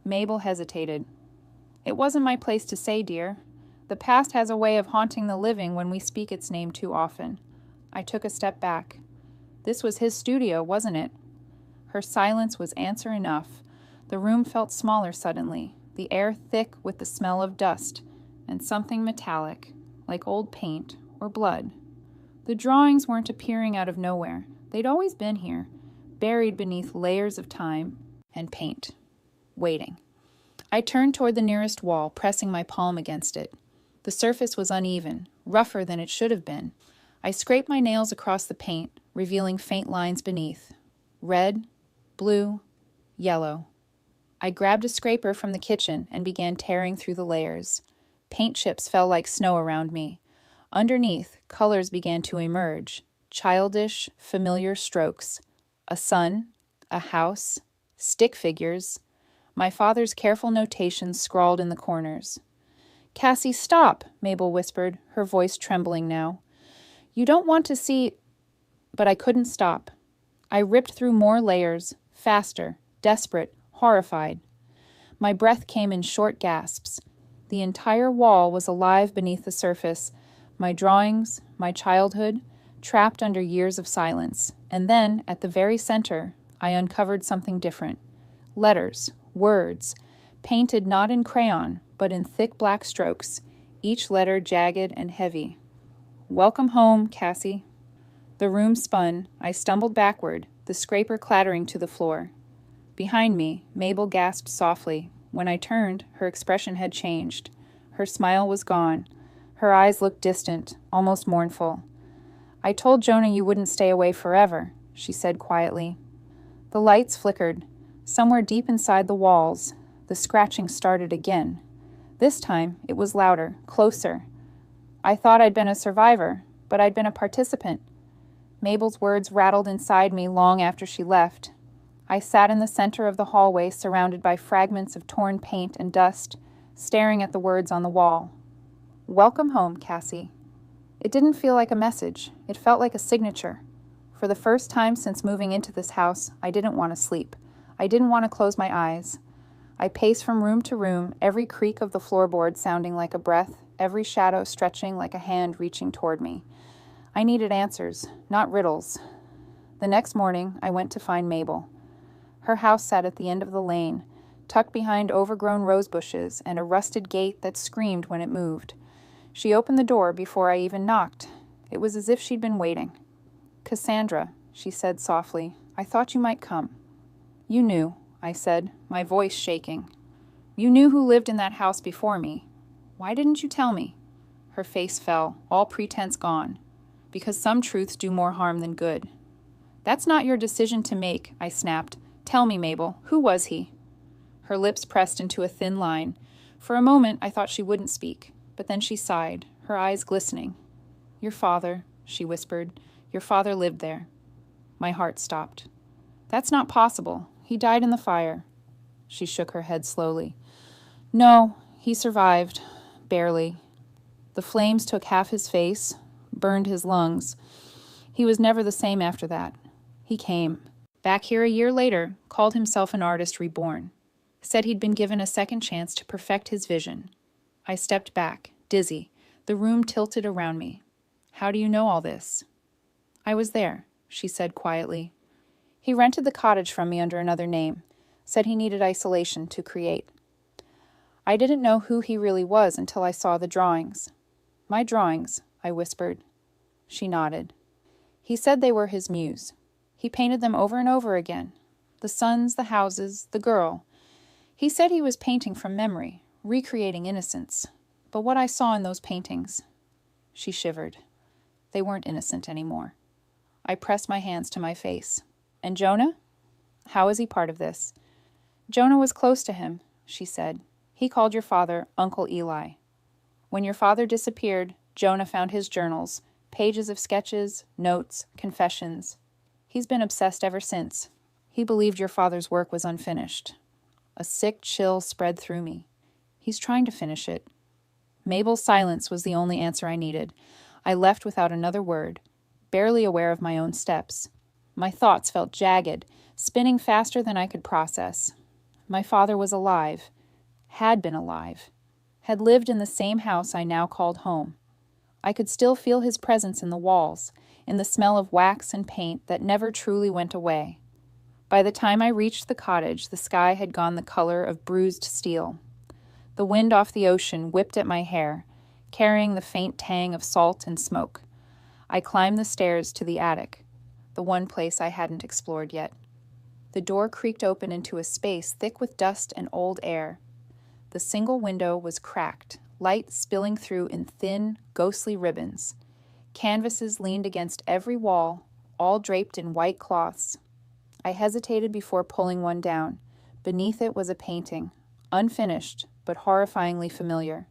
Mabel hesitated. "It wasn't my place to say, dear. The past has a way of haunting the living when we speak its name too often." I took a step back. "This was his studio, wasn't it?" Her silence was answer enough. The room felt smaller suddenly, the air thick with the smell of dust, and something metallic, like old paint or blood. The drawings weren't appearing out of nowhere. They'd always been here, buried beneath layers of time and paint, waiting. I turned toward the nearest wall, pressing my palm against it. The surface was uneven, rougher than it should have been. I scraped my nails across the paint, revealing faint lines beneath. Red, blue, yellow. I grabbed a scraper from the kitchen and began tearing through the layers. Paint chips fell like snow around me. Underneath, colors began to emerge, childish, familiar strokes. A sun, a house, stick figures. My father's careful notations scrawled in the corners. "Cassie, stop," Mabel whispered, her voice trembling now. "You don't want to see—" But I couldn't stop. I ripped through more layers, faster, desperate, horrified. My breath came in short gasps. The entire wall was alive beneath the surface, my drawings, my childhood, trapped under years of silence. And then, at the very center, I uncovered something different. Letters, words, painted not in crayon, but in thick black strokes, each letter jagged and heavy. "Welcome home, Cassie." The room spun. I stumbled backward, the scraper clattering to the floor. Behind me, Mabel gasped softly. When I turned, her expression had changed. Her smile was gone. Her eyes looked distant, almost mournful. "I told Jonah you wouldn't stay away forever," she said quietly. The lights flickered. Somewhere deep inside the walls, the scratching started again. This time, it was louder, closer. "I thought I'd been a survivor, but I'd been a participant." Mabel's words rattled inside me long after she left. I sat in the center of the hallway, surrounded by fragments of torn paint and dust, staring at the words on the wall. "Welcome home, Cassie." It didn't feel like a message. It felt like a signature. For the first time since moving into this house, I didn't want to sleep. I didn't want to close my eyes. I paced from room to room, every creak of the floorboard sounding like a breath, every shadow stretching like a hand reaching toward me. I needed answers, not riddles. The next morning, I went to find Mabel. Her house sat at the end of the lane, tucked behind overgrown rose bushes and a rusted gate that screamed when it moved. She opened the door before I even knocked. It was as if she'd been waiting. "Cassandra," she said softly, "I thought you might come." "You knew," I said, my voice shaking. "You knew who lived in that house before me. Why didn't you tell me?" Her face fell, all pretense gone. "Because some truths do more harm than good." "That's not your decision to make," I snapped. "Tell me, Mabel, who was he?" Her lips pressed into a thin line. For a moment, I thought she wouldn't speak, but then she sighed, her eyes glistening. "Your father," she whispered. "Your father lived there." My heart stopped. "That's not possible. He died in the fire." She shook her head slowly. "No, he survived. Barely. The flames took half his face, burned his lungs. He was never the same after that. He came back here a year later, called himself an artist reborn. Said he'd been given a second chance to perfect his vision." I stepped back, dizzy. The room tilted around me. "How do you know all this?" "I was there," she said quietly. "He rented the cottage from me under another name. Said he needed isolation to create. I didn't know who he really was until I saw the drawings." "My drawings," I whispered. She nodded. "He said they were his muse. He painted them over and over again. The suns, the houses, the girl. He said he was painting from memory, recreating innocence. But what I saw in those paintings, She shivered. They weren't innocent anymore. I pressed my hands to my face. And Jonah? How is he part of this? Jonah was close to him, she said. He called your father Uncle Eli. When your father disappeared, Jonah found his journals, pages of sketches, notes, confessions. He's been obsessed ever since. He believed your father's work was unfinished. A sick chill spread through me. He's trying to finish it. Mabel's silence was the only answer I needed. I left without another word, barely aware of my own steps. My thoughts felt jagged, spinning faster than I could process. My father was alive, had been alive, had lived in the same house I now called home. I could still feel his presence in the walls, in the smell of wax and paint that never truly went away. By the time I reached the cottage, the sky had gone the color of bruised steel. The wind off the ocean whipped at my hair, carrying the faint tang of salt and smoke. I climbed the stairs to the attic, the one place I hadn't explored yet. The door creaked open into a space thick with dust and old air. The single window was cracked, light spilling through in thin, ghostly ribbons. Canvases leaned against every wall, all draped in white cloths. I hesitated before pulling one down. Beneath it was a painting, unfinished, but horrifyingly familiar.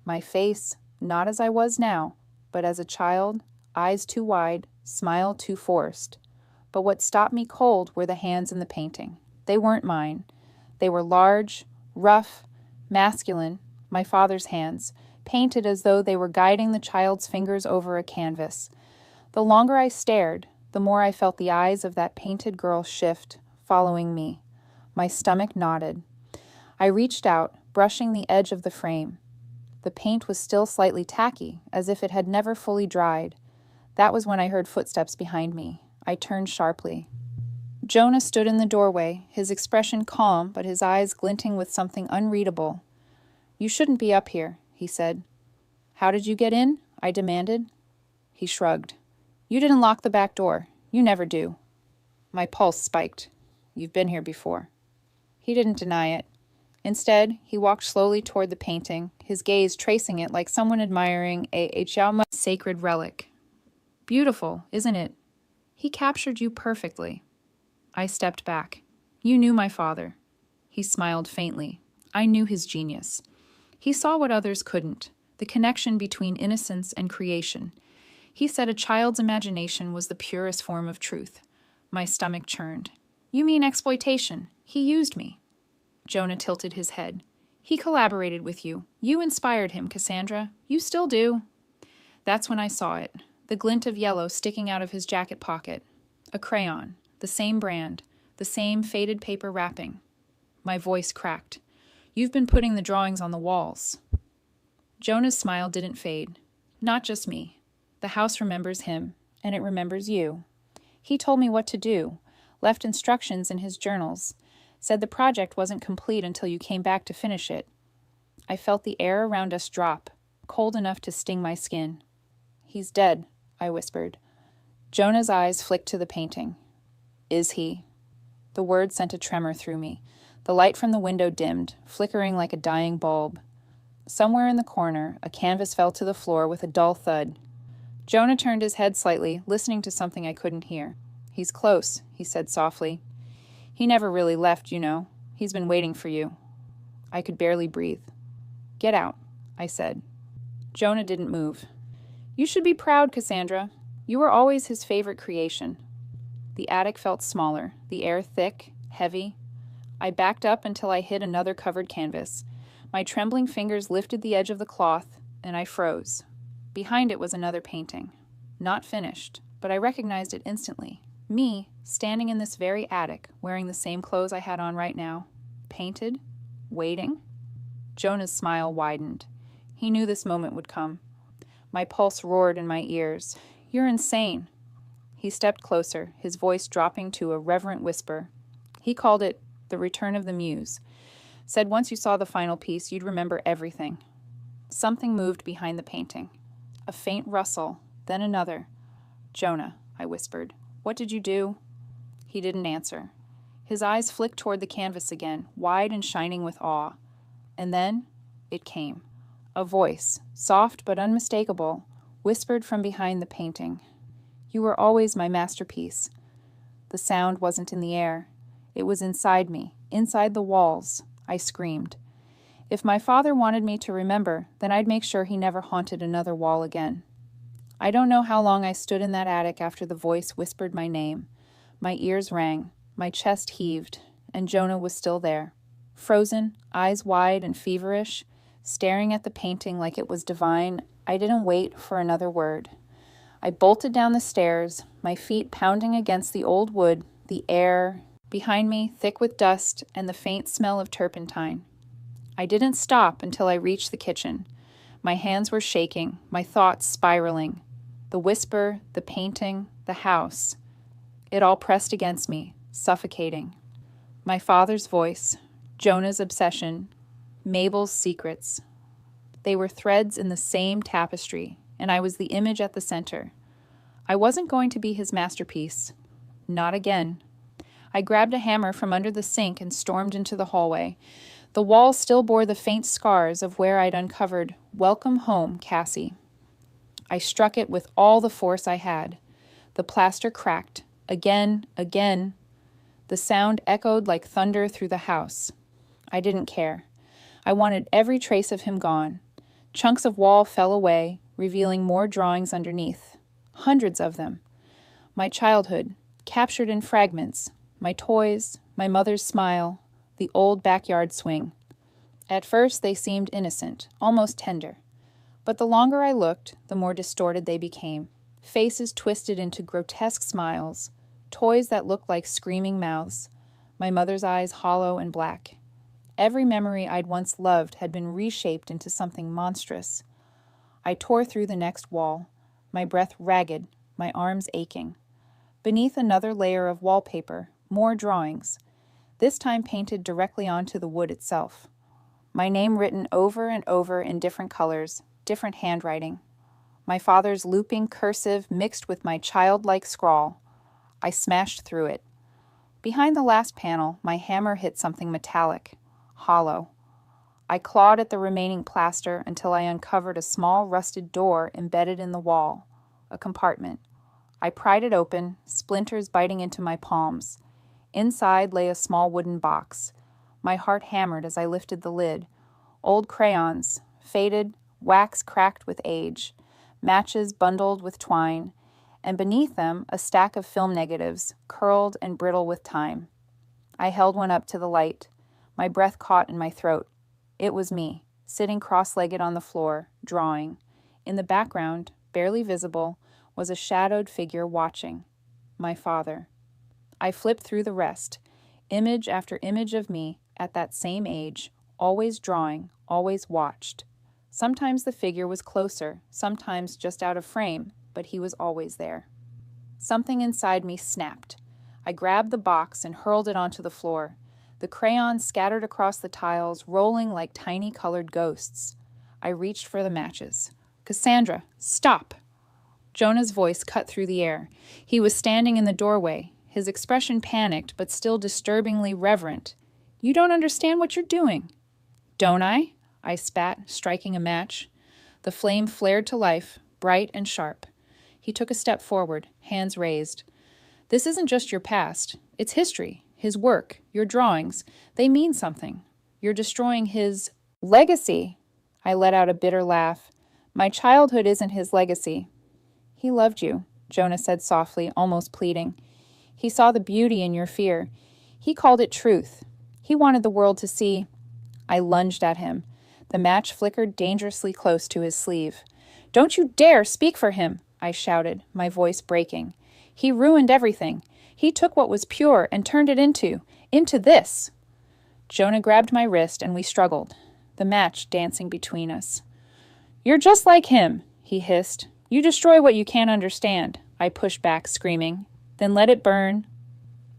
My face, not as I was now, but as a child, eyes too wide, smile too forced. But what stopped me cold were the hands in the painting. They weren't mine. They were large, rough, masculine, my father's hands, painted as though they were guiding the child's fingers over a canvas. The longer I stared, the more I felt the eyes of that painted girl shift, following me. My stomach knotted. I reached out, brushing the edge of the frame. The paint was still slightly tacky, as if it had never fully dried. That was when I heard footsteps behind me. I turned sharply. Jonah stood in the doorway, his expression calm, but his eyes glinting with something unreadable. "You shouldn't be up here," he said. "How did you get in?" I demanded. He shrugged. "You didn't lock the back door. You never do." My pulse spiked. "You've been here before." He didn't deny it. Instead, he walked slowly toward the painting, his gaze tracing it like someone admiring a Xiaoma sacred relic. "Beautiful, isn't it? He captured you perfectly." I stepped back. "You knew my father." He smiled faintly. I knew his genius. He saw what others couldn't, the connection between innocence and creation. He said a child's imagination was the purest form of truth. My stomach churned. "You mean exploitation? He used me." Jonah tilted his head. "He collaborated with you. You inspired him, Cassandra. You still do." That's when I saw it, the glint of yellow sticking out of his jacket pocket. A crayon, the same brand, the same faded paper wrapping. My voice cracked. "You've been putting the drawings on the walls." Jonah's smile didn't fade. "Not just me. The house remembers him, and it remembers you. He told me what to do, left instructions in his journals, said the project wasn't complete until you came back to finish it." I felt the air around us drop, cold enough to sting my skin. "He's dead," I whispered. Jonah's eyes flicked to the painting. "Is he?" The word sent a tremor through me. The light from the window dimmed, flickering like a dying bulb. Somewhere in the corner, a canvas fell to the floor with a dull thud. Jonah turned his head slightly, listening to something I couldn't hear. "He's close," he said softly. "He never really left, you know. He's been waiting for you." I could barely breathe. "Get out," I said. Jonah didn't move. "You should be proud, Cassandra. You were always his favorite creation." The attic felt smaller, the air thick, heavy. I backed up until I hit another covered canvas. My trembling fingers lifted the edge of the cloth, and I froze. Behind it was another painting. Not finished, but I recognized it instantly. Me, standing in this very attic, wearing the same clothes I had on right now. Painted? Waiting? Jonah's smile widened. He knew this moment would come. My pulse roared in my ears. "You're insane." He stepped closer, his voice dropping to a reverent whisper. He called it the return of the muse. Said once you saw the final piece, you'd remember everything. Something moved behind the painting. A faint rustle, then another. "Jonah," I whispered, "what did you do?" He didn't answer. His eyes flicked toward the canvas again, wide and shining with awe. And then it came. A voice, soft but unmistakable, whispered from behind the painting. You were always my masterpiece. The sound wasn't in the air. It was inside me, inside the walls. I screamed. If my father wanted me to remember, then I'd make sure he never haunted another wall again. I don't know how long I stood in that attic after the voice whispered my name. My ears rang, my chest heaved, and Jonah was still there, frozen, eyes wide and feverish, staring at the painting like it was divine. I didn't wait for another word. I bolted down the stairs, my feet pounding against the old wood, the air behind me thick with dust and the faint smell of turpentine. I didn't stop until I reached the kitchen. My hands were shaking, my thoughts spiraling. The whisper, the painting, the house. It all pressed against me, suffocating. My father's voice, Jonah's obsession, Mabel's secrets. They were threads in the same tapestry, and I was the image at the center. I wasn't going to be his masterpiece. Not again. I grabbed a hammer from under the sink and stormed into the hallway. The wall still bore the faint scars of where I'd uncovered, "Welcome home, Cassie." I struck it with all the force I had. The plaster cracked. Again, again. The sound echoed like thunder through the house. I didn't care. I wanted every trace of him gone. Chunks of wall fell away, revealing more drawings underneath. Hundreds of them. My childhood, captured in fragments. My toys, my mother's smile, the old backyard swing. At first they seemed innocent, almost tender. But the longer I looked, the more distorted they became. Faces twisted into grotesque smiles, toys that looked like screaming mouths, my mother's eyes hollow and black. Every memory I'd once loved had been reshaped into something monstrous. I tore through the next wall, my breath ragged, my arms aching. Beneath another layer of wallpaper, more drawings, this time painted directly onto the wood itself. My name written over and over in different colors, different handwriting. My father's looping cursive mixed with my childlike scrawl. I smashed through it. Behind the last panel, my hammer hit something metallic, hollow. I clawed at the remaining plaster until I uncovered a small rusted door embedded in the wall, a compartment. I pried it open, splinters biting into my palms. Inside lay a small wooden box. My heart hammered as I lifted the lid. Old crayons, faded, wax cracked with age, matches bundled with twine, and beneath them a stack of film negatives, curled and brittle with time. I held one up to the light. My breath caught in my throat. It was me, sitting cross-legged on the floor, drawing. In the background, barely visible, was a shadowed figure watching. My father. I flipped through the rest, image after image of me at that same age, always drawing, always watched. Sometimes the figure was closer, sometimes just out of frame, but he was always there. Something inside me snapped. I grabbed the box and hurled it onto the floor. The crayons scattered across the tiles, rolling like tiny colored ghosts. I reached for the matches. "Cassandra, stop!" Jonah's voice cut through the air. He was standing in the doorway, his expression panicked but still disturbingly reverent. "You don't understand what you're doing." "Don't I?" I spat, striking a match. The flame flared to life, bright and sharp. He took a step forward, hands raised. "This isn't just your past. It's history, his work, your drawings. They mean something. You're destroying his legacy." I let out a bitter laugh. "My childhood isn't his legacy." "He loved you," Jonah said softly, almost pleading. "He saw the beauty in your fear. He called it truth. He wanted the world to see." I lunged at him. The match flickered dangerously close to his sleeve. "Don't you dare speak for him," I shouted, my voice breaking. "He ruined everything. He took what was pure and turned it into this." Jonah grabbed my wrist and we struggled, the match dancing between us. "You're just like him," he hissed. "You destroy what you can't understand." I pushed back, screaming. "Then let it burn."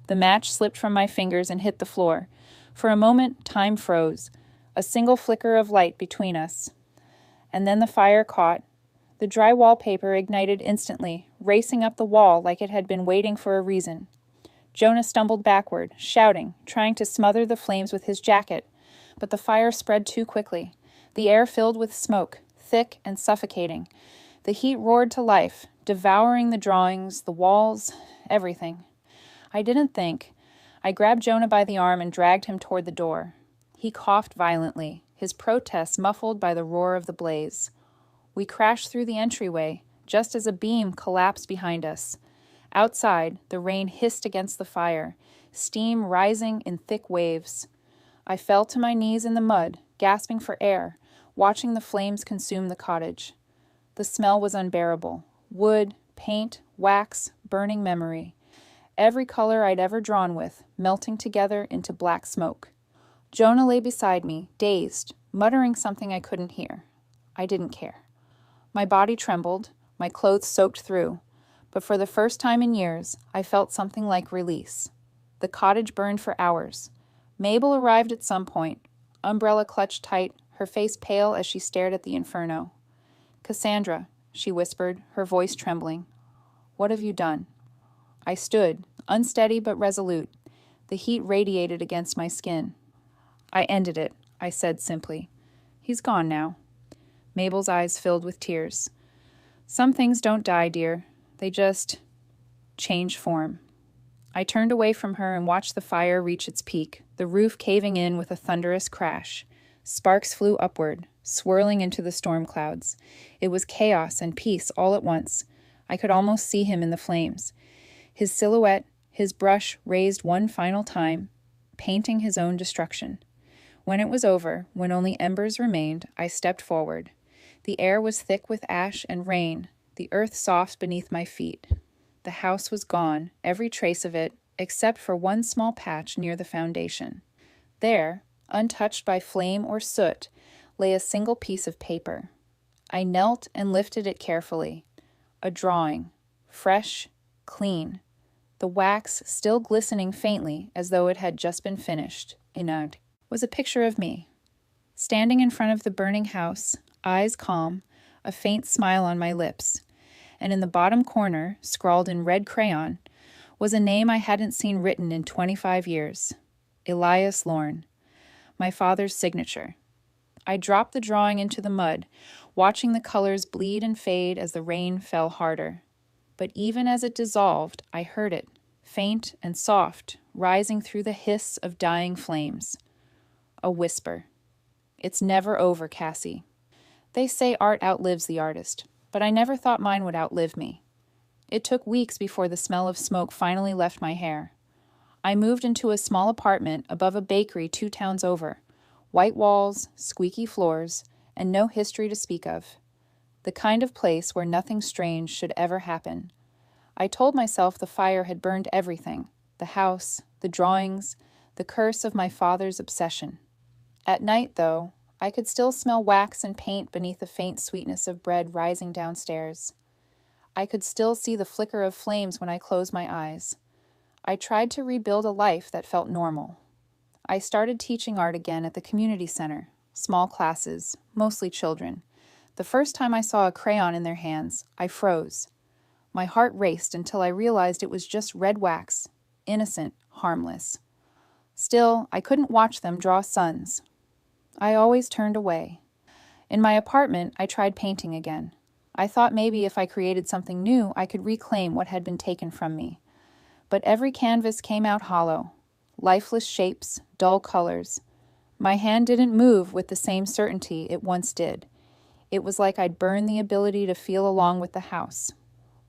The match slipped from my fingers and hit the floor. For a moment, time froze, a single flicker of light between us. And then the fire caught. The dry wallpaper ignited instantly, racing up the wall like it had been waiting for a reason. Jonah stumbled backward, shouting, trying to smother the flames with his jacket, but the fire spread too quickly. The air filled with smoke, thick and suffocating. The heat roared to life, devouring the drawings, the walls, everything. I didn't think. I grabbed Jonah by the arm and dragged him toward the door. He coughed violently, his protests muffled by the roar of the blaze. We crashed through the entryway, just as a beam collapsed behind us. Outside, the rain hissed against the fire, steam rising in thick waves. I fell to my knees in the mud, gasping for air, watching the flames consume the cottage. The smell was unbearable. Wood, paint, wax, burning memory. Every color I'd ever drawn with, melting together into black smoke. Jonah lay beside me, dazed, muttering something I couldn't hear. I didn't care. My body trembled, my clothes soaked through, but for the first time in years, I felt something like release. The cottage burned for hours. Mabel arrived at some point, umbrella clutched tight, her face pale as she stared at the inferno. "Cassandra," she whispered, her voice trembling. "What have you done?" I stood, unsteady but resolute. The heat radiated against my skin. "I ended it," I said simply. "He's gone now." Mabel's eyes filled with tears. "Some things don't die, dear. They just change form." I turned away from her and watched the fire reach its peak, the roof caving in with a thunderous crash. Sparks flew upward, swirling into the storm clouds. It was chaos and peace all at once. I could almost see him in the flames. His silhouette, his brush raised one final time, painting his own destruction. When it was over, when only embers remained, I stepped forward. The air was thick with ash and rain, the earth soft beneath my feet. The house was gone, every trace of it, except for one small patch near the foundation. There, untouched by flame or soot, lay a single piece of paper. I knelt and lifted it carefully. A drawing, fresh, clean, the wax still glistening faintly as though it had just been finished. It was a picture of me. Standing in front of the burning house, eyes calm, a faint smile on my lips, and in the bottom corner, scrawled in red crayon, was a name I hadn't seen written in 25 years. Elias Lorne. My father's signature. I dropped the drawing into the mud, watching the colors bleed and fade as the rain fell harder. But even as it dissolved, I heard it, faint and soft, rising through the hiss of dying flames. A whisper. "It's never over, Cassie." They say art outlives the artist, but I never thought mine would outlive me. It took weeks before the smell of smoke finally left my hair. I moved into a small apartment above a bakery 2 towns over. White walls, squeaky floors, and no history to speak of. The kind of place where nothing strange should ever happen. I told myself the fire had burned everything, the house, the drawings, the curse of my father's obsession. At night, though, I could still smell wax and paint beneath the faint sweetness of bread rising downstairs. I could still see the flicker of flames when I closed my eyes. I tried to rebuild a life that felt normal. I started teaching art again at the community center, small classes, mostly children. The first time I saw a crayon in their hands, I froze. My heart raced until I realized it was just red wax, innocent, harmless. Still, I couldn't watch them draw suns. I always turned away. In my apartment, I tried painting again. I thought maybe if I created something new, I could reclaim what had been taken from me. But every canvas came out hollow. Lifeless shapes, dull colors. My hand didn't move with the same certainty it once did. It was like I'd burned the ability to feel along with the house.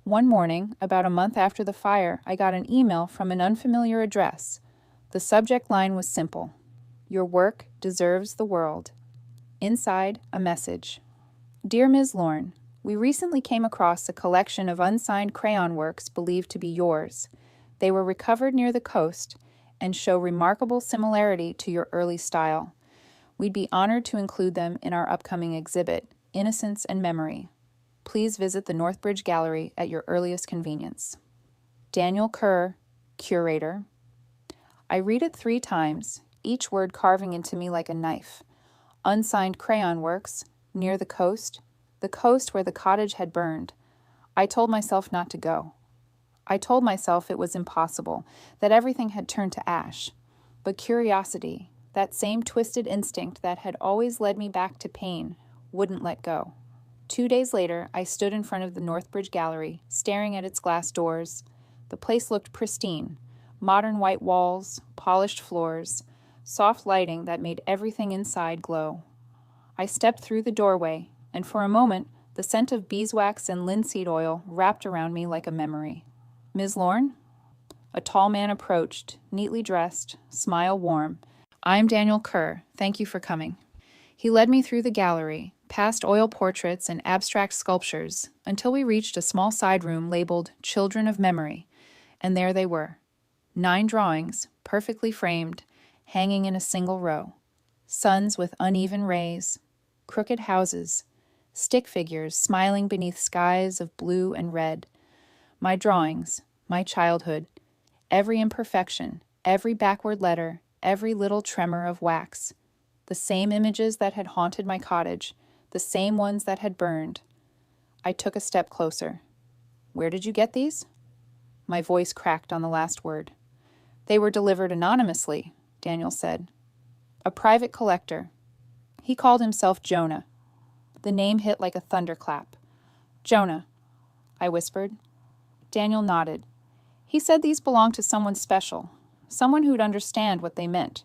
One morning, about a month after the fire, I got an email from an unfamiliar address. The subject line was simple. "Your work deserves the world." Inside, a message. "Dear Ms. Lorne, we recently came across a collection of unsigned crayon works believed to be yours. They were recovered near the coast and show remarkable similarity to your early style. We'd be honored to include them in our upcoming exhibit, Innocence and Memory. Please visit the Northbridge Gallery at your earliest convenience. Daniel Kerr, Curator." I read it 3 times, each word carving into me like a knife. Unsigned crayon works, near the coast where the cottage had burned. I told myself not to go. I told myself it was impossible, that everything had turned to ash. But curiosity, that same twisted instinct that had always led me back to pain, wouldn't let go. 2 days later, I stood in front of the Northbridge Gallery, staring at its glass doors. The place looked pristine. Modern white walls, polished floors, soft lighting that made everything inside glow. I stepped through the doorway, and for a moment, the scent of beeswax and linseed oil wrapped around me like a memory. "Ms. Lorne?" A tall man approached, neatly dressed, smile warm. "I'm Daniel Kerr. Thank you for coming." He led me through the gallery, past oil portraits and abstract sculptures, until we reached a small side room labeled Children of Memory, and there they were. 9 drawings, perfectly framed, hanging in a single row. Suns with uneven rays, crooked houses, stick figures smiling beneath skies of blue and red. My drawings, my childhood, every imperfection, every backward letter, every little tremor of wax. The same images that had haunted my cottage, the same ones that had burned. I took a step closer. "Where did you get these?" My voice cracked on the last word. "They were delivered anonymously," Daniel said. "A private collector. He called himself Jonah." The name hit like a thunderclap. "Jonah," I whispered. Daniel nodded. "He said these belonged to someone special, someone who'd understand what they meant.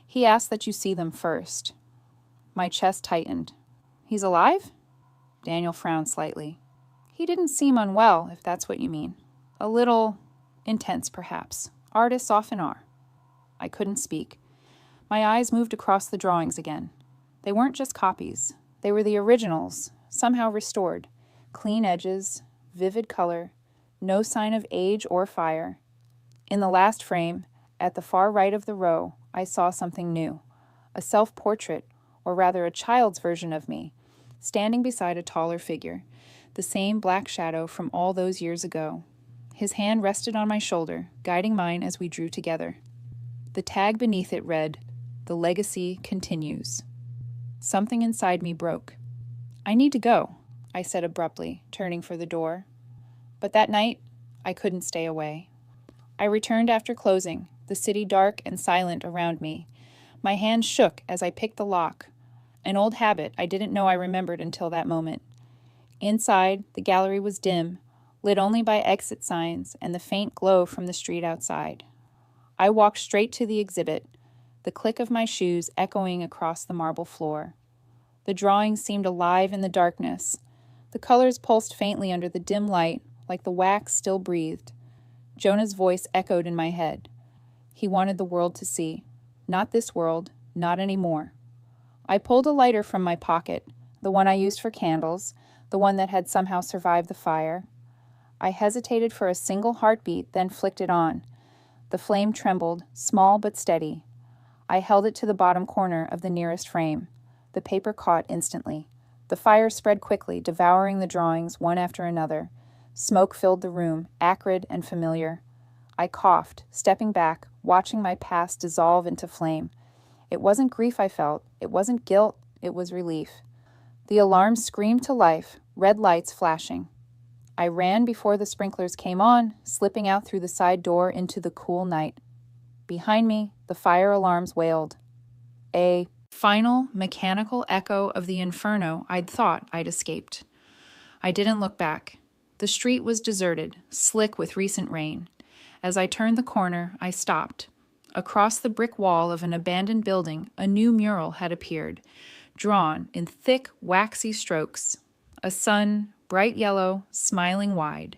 He asked that you see them first." My chest tightened. "He's alive?" Daniel frowned slightly. "He didn't seem unwell, if that's what you mean. A little intense, perhaps. Artists often are." I couldn't speak. My eyes moved across the drawings again. They weren't just copies. They were the originals, somehow restored. Clean edges, vivid color, no sign of age or fire. In the last frame, at the far right of the row, I saw something new. A self-portrait, or rather a child's version of me, standing beside a taller figure, the same black shadow from all those years ago. His hand rested on my shoulder, guiding mine as we drew together. The tag beneath it read, "The legacy continues." Something inside me broke. "I need to go," I said abruptly, turning for the door. But that night, I couldn't stay away. I returned after closing, the city dark and silent around me. My hand shook as I picked the lock, an old habit I didn't know I remembered until that moment. Inside, the gallery was dim, lit only by exit signs and the faint glow from the street outside. I walked straight to the exhibit, the click of my shoes echoing across the marble floor. The drawings seemed alive in the darkness. The colors pulsed faintly under the dim light, like the wax still breathed. Jonah's voice echoed in my head. He wanted the world to see. Not this world, not anymore. I pulled a lighter from my pocket, the one I used for candles, the one that had somehow survived the fire. I hesitated for a single heartbeat, then flicked it on. The flame trembled, small but steady. I held it to the bottom corner of the nearest frame. The paper caught instantly. The fire spread quickly, devouring the drawings one after another. Smoke filled the room, acrid and familiar. I coughed, stepping back, watching my past dissolve into flame. It wasn't grief I felt. It wasn't guilt. It was relief. The alarm screamed to life, red lights flashing. I ran before the sprinklers came on, slipping out through the side door into the cool night. Behind me, the fire alarms wailed. A final mechanical echo of the inferno I'd thought I'd escaped. I didn't look back. The street was deserted, slick with recent rain. As I turned the corner, I stopped. Across the brick wall of an abandoned building, a new mural had appeared, drawn in thick, waxy strokes. A sun, bright yellow, smiling wide.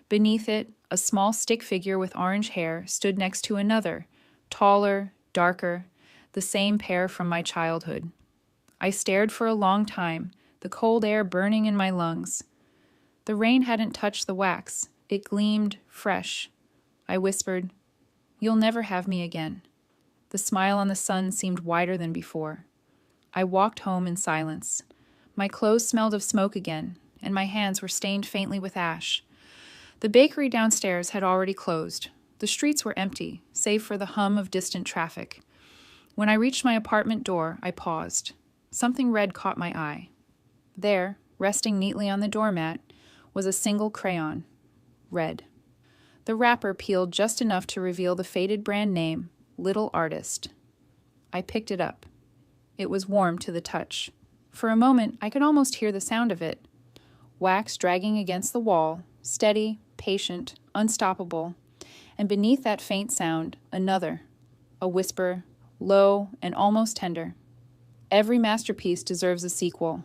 Beneath it, a small stick figure with orange hair stood next to another, taller, darker, the same pair from my childhood. I stared for a long time, the cold air burning in my lungs. The rain hadn't touched the wax. It gleamed fresh. I whispered, "You'll never have me again." The smile on the sun seemed wider than before. I walked home in silence. My clothes smelled of smoke again, and my hands were stained faintly with ash. The bakery downstairs had already closed. The streets were empty, save for the hum of distant traffic. When I reached my apartment door, I paused. Something red caught my eye. There, resting neatly on the doormat, was a single crayon. Red. The wrapper peeled just enough to reveal the faded brand name, Little Artist. I picked it up. It was warm to the touch. For a moment, I could almost hear the sound of it, wax dragging against the wall, steady, patient, unstoppable, and beneath that faint sound, another, a whisper, low and almost tender. Every masterpiece deserves a sequel.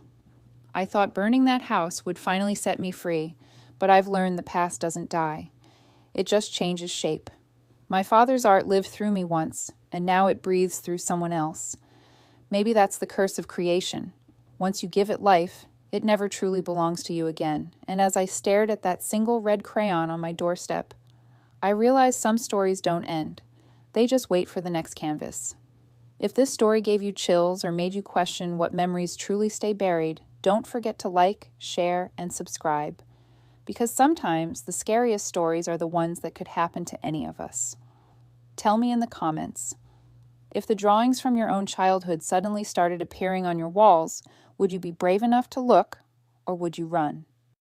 I thought burning that house would finally set me free, but I've learned the past doesn't die. It just changes shape. My father's art lived through me once, and now it breathes through someone else. Maybe that's the curse of creation. Once you give it life, it never truly belongs to you again. And as I stared at that single red crayon on my doorstep, I realized some stories don't end. They just wait for the next canvas. If this story gave you chills or made you question what memories truly stay buried, don't forget to like, share, and subscribe. Because sometimes the scariest stories are the ones that could happen to any of us. Tell me in the comments. If the drawings from your own childhood suddenly started appearing on your walls, would you be brave enough to look, or would you run?